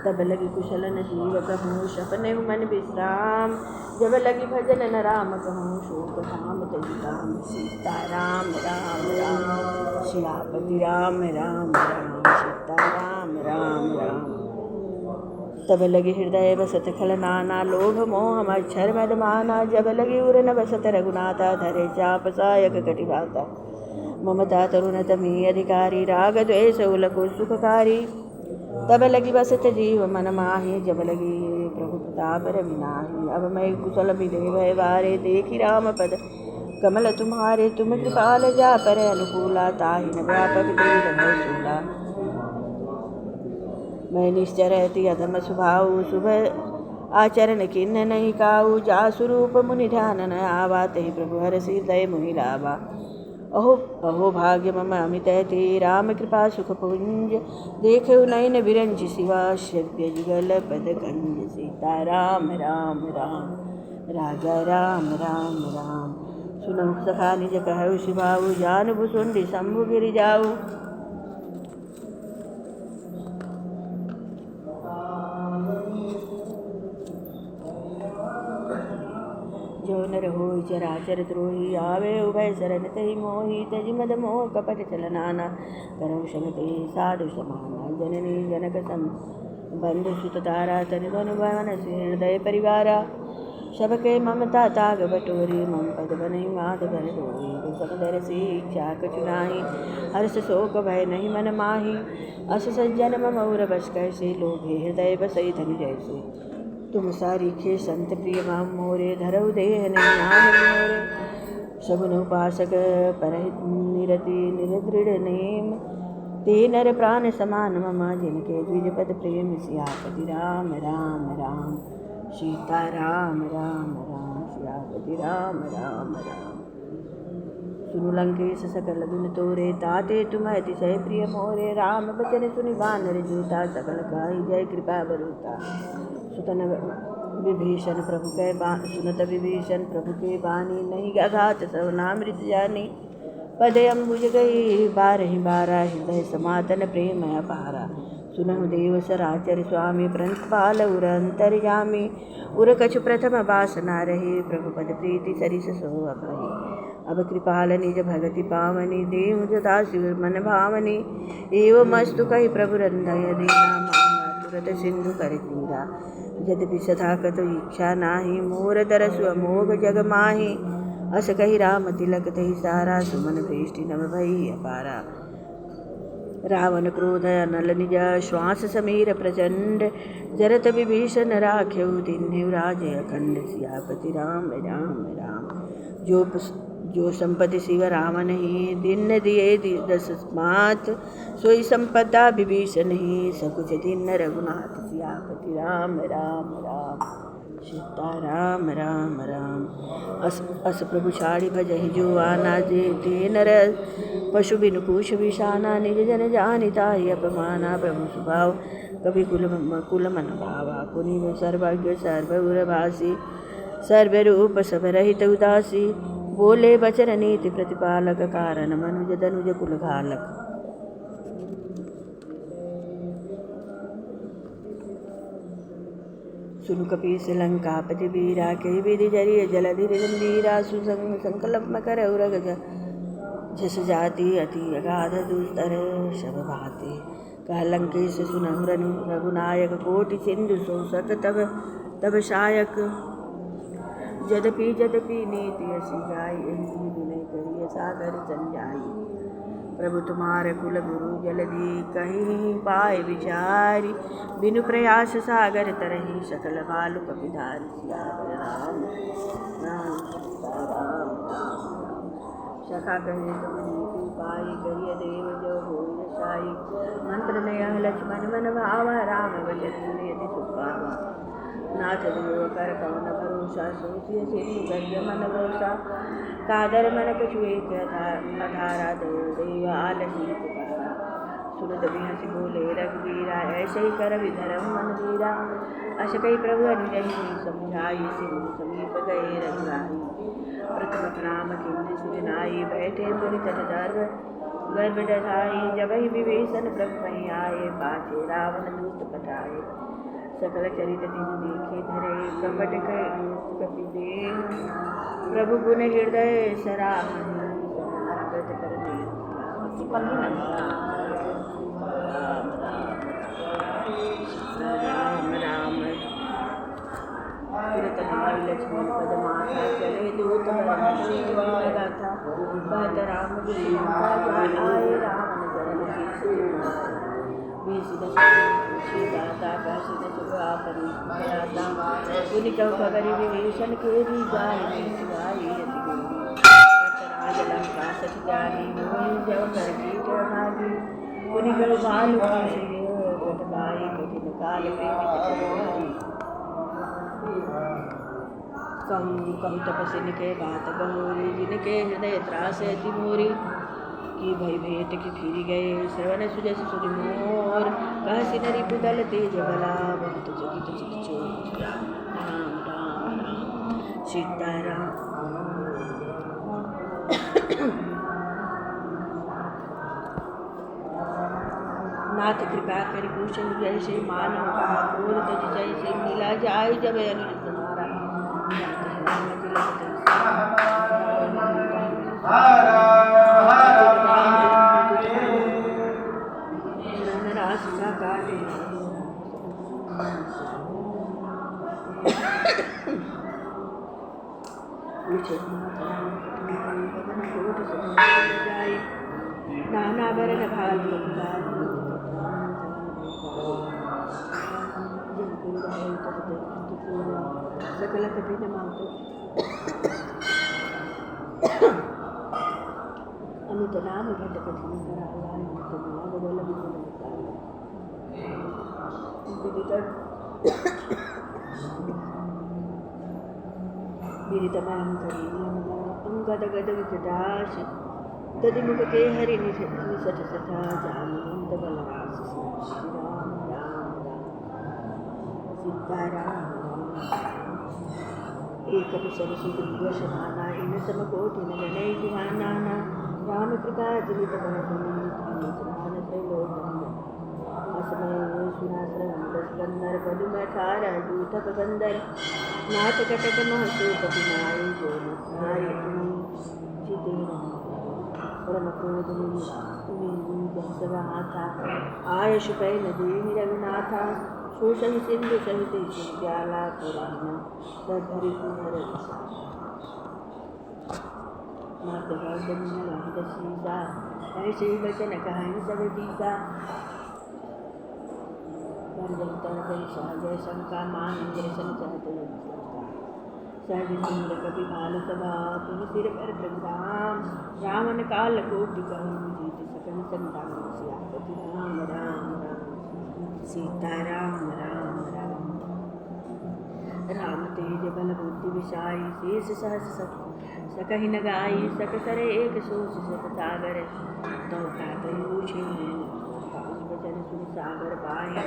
तब लगी कुशल न जीव कहूँ सपने मन विश्राम जब लगी भजन न राम कहूँ शोक राम तजि राम सीता राम राम राम सियापति राम राम राम सीता राम राम राम तब लगे हृदय बसत खल नाना लोभ मोह मच्छर मदमाना जब लगे उर न बसत रघुनाथा धरे चाप सायक कटिभाता ममता तरुण तमी अधिकारी राग द्वेष उलको सुखकारी तब लगी बसत जीव मन माहि जब लगी प्रभु प्रताप रविनाहि अब मैं कुशल विदे भय वारे देखी राम पद कमल तुम्हारे तुम कृपाल जा पर अनुकूला ताहि न व्यापक तेज भय शूला मैं निश्चय रहती अधम स्वभाव शुभ आचरण किन्न नहीं काऊ जा स्वरूप मुनि ध्यान न आवा तहि प्रभु हर हृदय मुहि लावा अहो अहो भाग्य मम अमित ते राम कृपा सुख पुंज देखो नयन विरंज शिवा शव्य जुगल पद कंज सीता राम राम राम राजा राम राम राम सुनहु सखा निज कहु शिवाऊ जान भुसुंडी शंभु गिरि जाऊ जो नर हो चराचर द्रोही आवे उभय शरण तहि मोहि तजि मद मोह कपट चलनाना करौ शमते साधु समाना जननी जनक सम बंधु सुत तारा तनि धनु भवन हृदय परिवारा सबके ममता ताग बटोरी मम पद बनई माध भर डोरी सब दर से इच्छा कछु नाही हर्ष शोक भय नहीं मन माही अस सज्जन मम उर बस कैसे लोभे हृदय बसई धन जैसे तुम सारीखे संत प्रिय माम मोरे धरऊ देह नाम मोरे सगुन उपासक परहित निरति निर्दृढ़ नेम ते नर प्राण समान मम जिनके द्विजपद प्रेम सियापति राम राम राम सीता राम राम राम सियापति राम राम राम। सुनु लंकेश सकल गुण तोरे ताते तुम अतिशय प्रिय मोरे राम बचन सुनि बानर जूता सकल काई जय कृपा बरूता। सुतन विभीषण प्रभु के सुनत विभीषण प्रभु के बानी नहीं अघात सब नामृत जानी पद अम्बुज गई बारहि बारा हृदय समातन प्रेम अपारा। सुनहु देव सराचर स्वामी प्रणपाल उर अंतर्यामी उर कछु प्रथम वासना रहे प्रभु पद प्रीति सरिस सो अभहि। अब कृपाल निज भगति पावनी देव जदा शिव मन भावनी एवमस्तु कहि प्रभु रंधय दीना मांगा तुरत सिंधु कर तीरा। यद्यपि सदा कतु इच्छा नाही मोर दरसु अमोघ जग माही अस कही राम तिलक तहि सारा सुमन प्रेष्टि नव भई अपारा। रावण क्रोध अनल निज श्वास समीर प्रचंड जरत विभीषण राख्यउ तिन्हि राजय अखंड सियापति राम राम राम। जो संपत्ति शिव रावण ही दिन दिए दस मात सोई संपदा विभीषण ही सकुच दिन रघुनाथ सियापति राम राम राम सीता राम राम राम। अस प्रभु छाड़ी भजहि जो आना जे ते नर पशु बिनु पूछ विषाना निज जन जानिता अपमाना प्रभु स्वभाव कभी कुल मन भावा पुनि में सर्वज्ञ सर्वउरभासी सर्वरूप सब रहित उदासी बोले बचन नीति प्रतिपालक कारण मनुज धनुज कुल घालक। सुनु कपीस लंकापति वीरा के विधि जरिय जलधि गंभीरा सुसंग संकल्प मकर उरग जस जाति अति अगाध दुस्तर शब भाति। कह लंकेश सुनहु रघुनायक कोटि सिंधु शोषक तब शायक जदपि नीति असी गाई एहि विनय करिय सागर संजाई। प्रभु तुम्हार कुल गुरु जलधि कहीं पाए विचारी बिनु प्रयास सागर तरही सकल बालु कपिधारी। सियावर राम राम राम सखा कहे तुम नीति पाई करिय देव जो हो साई मंत्र नय लक्ष्मण मन भावा राम वचन यदि सुपावा। नाथ देव कर कवन भरोसा सोचिय सिंधु गर्ज मन भरोसा कादर मन कछु एक अधारा देव आलसी पुकारा। सुनत बिहसि बोले रघुवीरा ऐसे ही कर विधरम मन धीरा अस कही प्रभु अनुजहि समझाई सिंधु समीप गए रघुराई। प्रथम राम किन्नी सुजनाई बैठे पुनि तट गर्भ डधाई जबहि विभीषण प्रभु वहीं आए पाछे रावण दूत पठाए। सकल चरित दिन देखे धरे कपट कपि देव प्रभु गुण हृदय सराहनीय शरणागत करने राम राम तुरत हमारी लक्ष्मण पद माथा चले दूत लगा था कहत राम आए रावण जरन विभीषण के भी जाए लंका सच जानी जब कर कीट भागी पुनि गल बाल कटबाई कठिन काल कम तपसिन के बात बहोरी जिनके हृदय त्रास अति मोरी की भय भेंट की फिर गए श्रवण सुजस सुर मोर कहसी नरी पुदल तेज बला बहुत जगित चित चोर राम राम राम सीता राम। नाथ कृपा कर पूछन जैसे मानव कहा घोर तज जैसे मिला जाय जब अनुज तुम्हारा काटे नाना वरण भाग सकल कठिन मातो अमित नाम घट कठिन कराया अमित नाम बदल विदितमां अंगद गद विकटाश तदिमुख के हरि निसट सठा जानवंत बलरास श्री राम राम राम सीताराम एक सरसिद्धिवशमाना इन समकोटिन गणै दिवानाना राम कृपा जलित बलपुनीत त्रैलोकम असमय सुरासुरंदर पदुमठार दूतप बंदर नाथ कटक महसूपतिनाय जो नाय जितेन परम क्रोधनी जसवाथा आयुष पैन देहि रघुनाथा शोषण सिंधु सहित विद्याला पुराण तद्धरि पुनर सीता ऐसे वचन कहानी सब दीसा जय शंका मान इंद्र सन चाहते सहज सुंदर कपि भाल सभा तुम सिर पर प्रभुराम रावण काल कोटि कहु जीत सकल संतान सियापति राम राम राम सीता राम राम राम राम तेज बल बुद्धि विशाई शेष सहस सकहि न गाई सकसर एक सोच सत सागर तो वचन सुन सागर पाए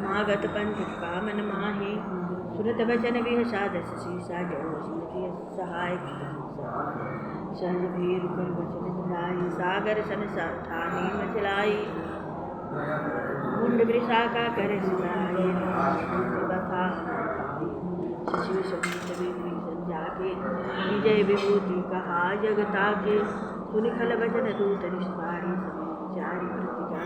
मागत पंथ कामन माहे सुरत वचन विहसादस शीसा जय सहाय सहज भीर कर वचन बुलाई सागर सन ठानी मचलाई मुंड वृषाका कर सिनाई बथा शिशु शक्ति संजा के विजय विभूति कहा जगता के सुन खल वचन दूत निष्पारी चारि प्रतिज्ञा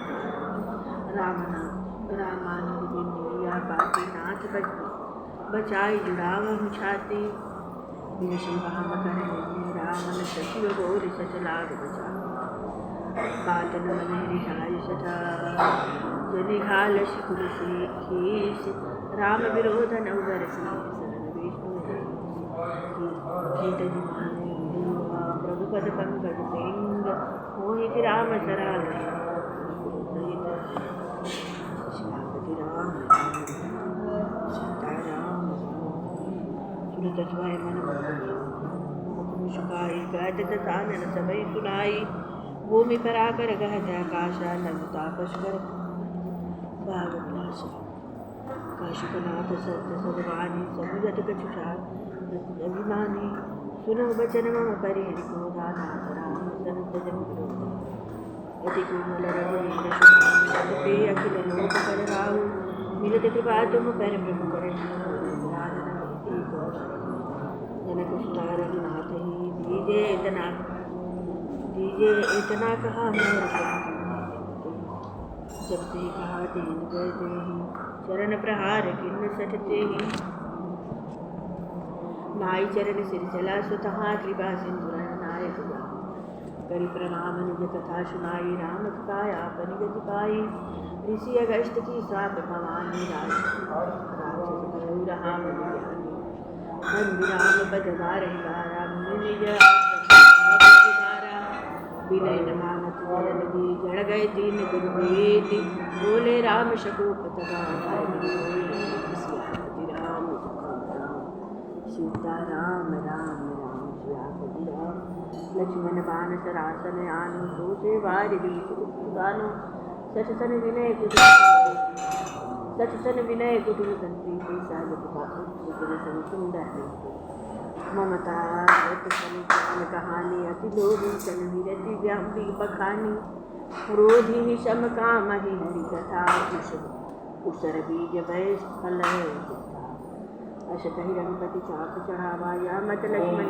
रामानुया पाती नाथ बचाई जुड़ाव छाती विनशी वाम कर रामन सचिव गोर सचलाग बचा पातन मन रिहाय सठा जनि घाल शिकुर खीस राम विरोधन उदर शरण विष्णु गीत प्रभु पद पंकज सिंह मोहित राम सराल श्रीपति राम सीताराम सुनतस्वय मन मुस्काई कहत तथानन सबई सुनाई भूमि पर आकर कहत आकाशा नभता पशकर भागवत काशुकनाथ सत्य सदवानी समुजत कछुषा अभिमानी सुनो बचन मम परिहरि क्रोधानाथ राम संत जन अति कोमल रघुवीर सुते अखिल लोक कर राहु मिलत कृपा तुम पर प्रभु करे जनक सुता रघुनाथ ही दीजे इतना कहा जब ते कहा दीन गए ही चरण प्रहार किन्न सटते ही माई चरण सिर चला सुतहा कृपा सिंधु नायक करी प्रणाम निज कथा सुनाई राम काया परिगति पाई ऋषि अगस्त की साप भवानी राम मन विराम बदगार निज विनय न मानत वरन दी जड़ गए दीन दुर्वेदी बोले राम शकोप राम सीता राम राम राम सियापति राम लक्ष्मण बाण सरासन आनु सोचे वारि गानो सचसन विनय कुटिल संती सागत सुंदर ममता कहानी अति लोभी सन विरति व्यापी बखानी क्रोधी शम काम ही हरि कथा उसर बीज वैश फल अश कही रघुपति चाप चढ़ावा या मत लक्ष्मण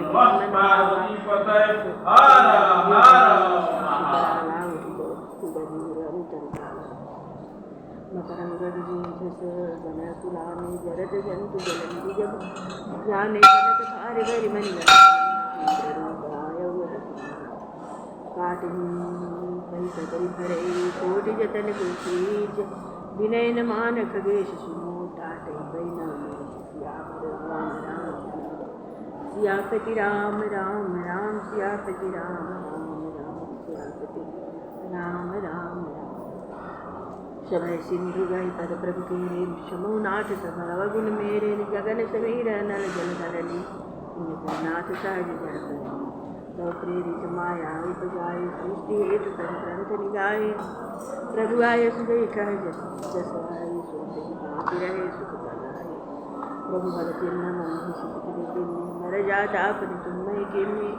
मकरंग जन तुलानी जरद जंतु जलंति जब जाने जनक भार भरि मन काटनी कही सकरी भरे कोटि जतन को चीज विनय न मान खगेश सुनो टाटे बैना सियापति राम राम राम सियापति राम राम राम सियापति राम राम राम। समय सिंधु गई पद प्रभु के शमो नाथ सभा गुण मेरे गगन समीर नल जल धरनी नाथ सहज जन तो प्रेरित माया उपजाए सृष्टि हेतु तन ग्रंथ निगाए प्रभु आय सुदय कह जस आए सोते रहे सुख बनाए प्रभु भगति न मन सुख नर जाता अपने तुम्हें के में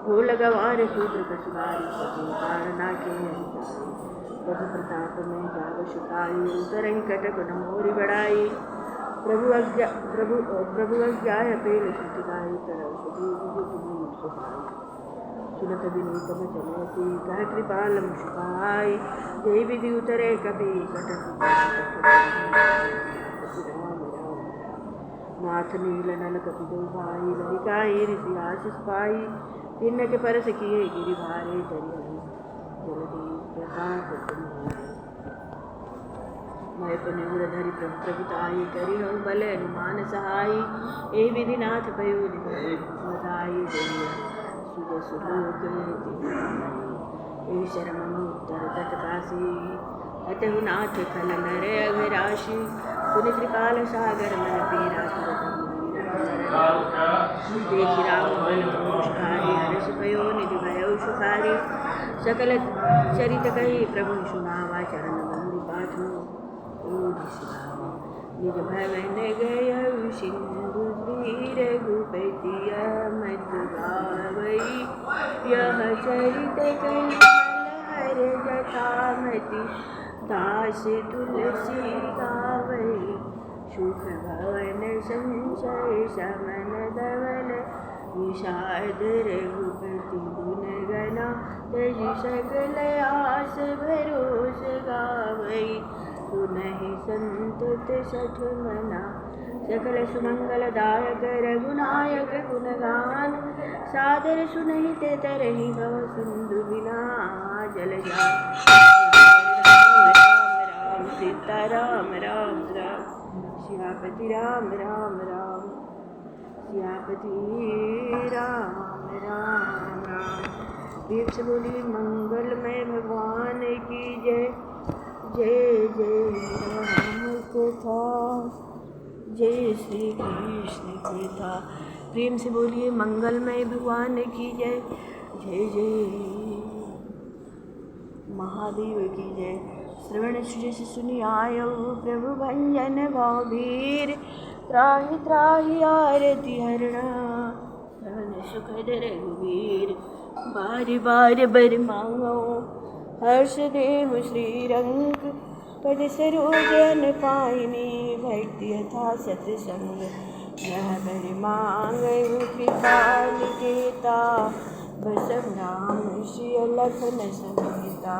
हो लगवार सूत्र कसुगारी तारना के प्रभु प्रताप में जाग शुकाई उतरही कटक न मोरी बढ़ाई प्रभु अज्ञाय पेल सुखदाई तरह सुखाई सुनत विनीत चलती कह कृपाल मुस्काई जय विधि उतरे कभी कटक नाथ नील नल कपि दो भाई ललिकाई ऋषि आशीष पाई तिन्न के परस किए गिरि भारे तरियहि जलधि प्रकाश मैं पनिउर धरि प्रभुताई करी हूँ बल अनुमान सहाय ए विधि नाथ पयो बताई सुज सुलोक ए शरम उत्तर तटकाशी अतहु नाथ खल नर अभिराशि पुनि कृपाल सागर मन पीरा देखि राम बल मुस्काई हर्ष भयो निधि भयो सुखारी सकल चरित कही प्रभु सुनावा चरण बंदी पाठो निज भवन गय सिंधु धीर गुपति मत गावई यह चरित कही हर जटामति दास तुलसी गावई सुख भवन संशय समन धवन विषाद रघुपति गुण गना तज सकल आस भरोस गावई पुनहि संतत सठ मना सकल सुमंगलदायक रघुनायक गुणगान सादर सुनहि ते तरहि भव सिंधु बिना जल जा राम सीता राम राम राम सियापति राम राम राम सियापति राम राम राम। वीर से बोली मंगलमय भगवान की जय जय जय राम कथा जय श्री कृष्ण कथा। प्रेम से बोलिए मंगलमय भगवान की जय जय जय महादेव की जय। श्रवण सुजस सुनि आयो प्रभु भंजन भावीर त्राहि त्राहि आरती हरणा श्रवण सुखद रघुवीर बार बार बर मांगो हर्ष देव श्री रंग पद सरोजन पाइनी भक्ति यथा सत्संग यह बर मांग कृपा निकेता बसव राम श्री लखन समेता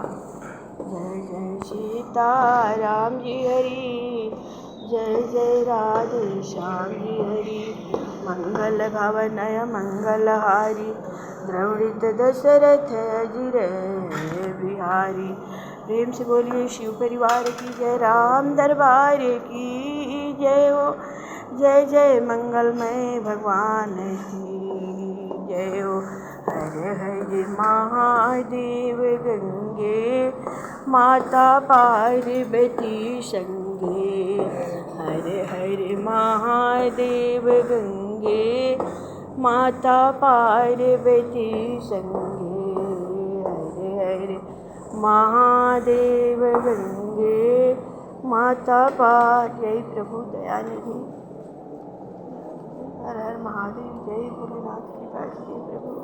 जय जय सीता राम जी हरि जय जय राधे श्याम जी हरि मंगल भवनय मंगलहारी द्रवित दशरथ अजिर बिहारी। प्रेम से बोलिए शिव परिवार की जय राम दरबार की जय हो जय जय मंगलमय भगवान की जय हो। हर हर महादेव गंगे माता पार्वती संगे हर हर महादेव गंगे माता पार्वती संगे हर हर महादेव गंगे माता जय प्रभु दयानिधि हर हर महादेव जय भोलेनाथ की जय प्रभु।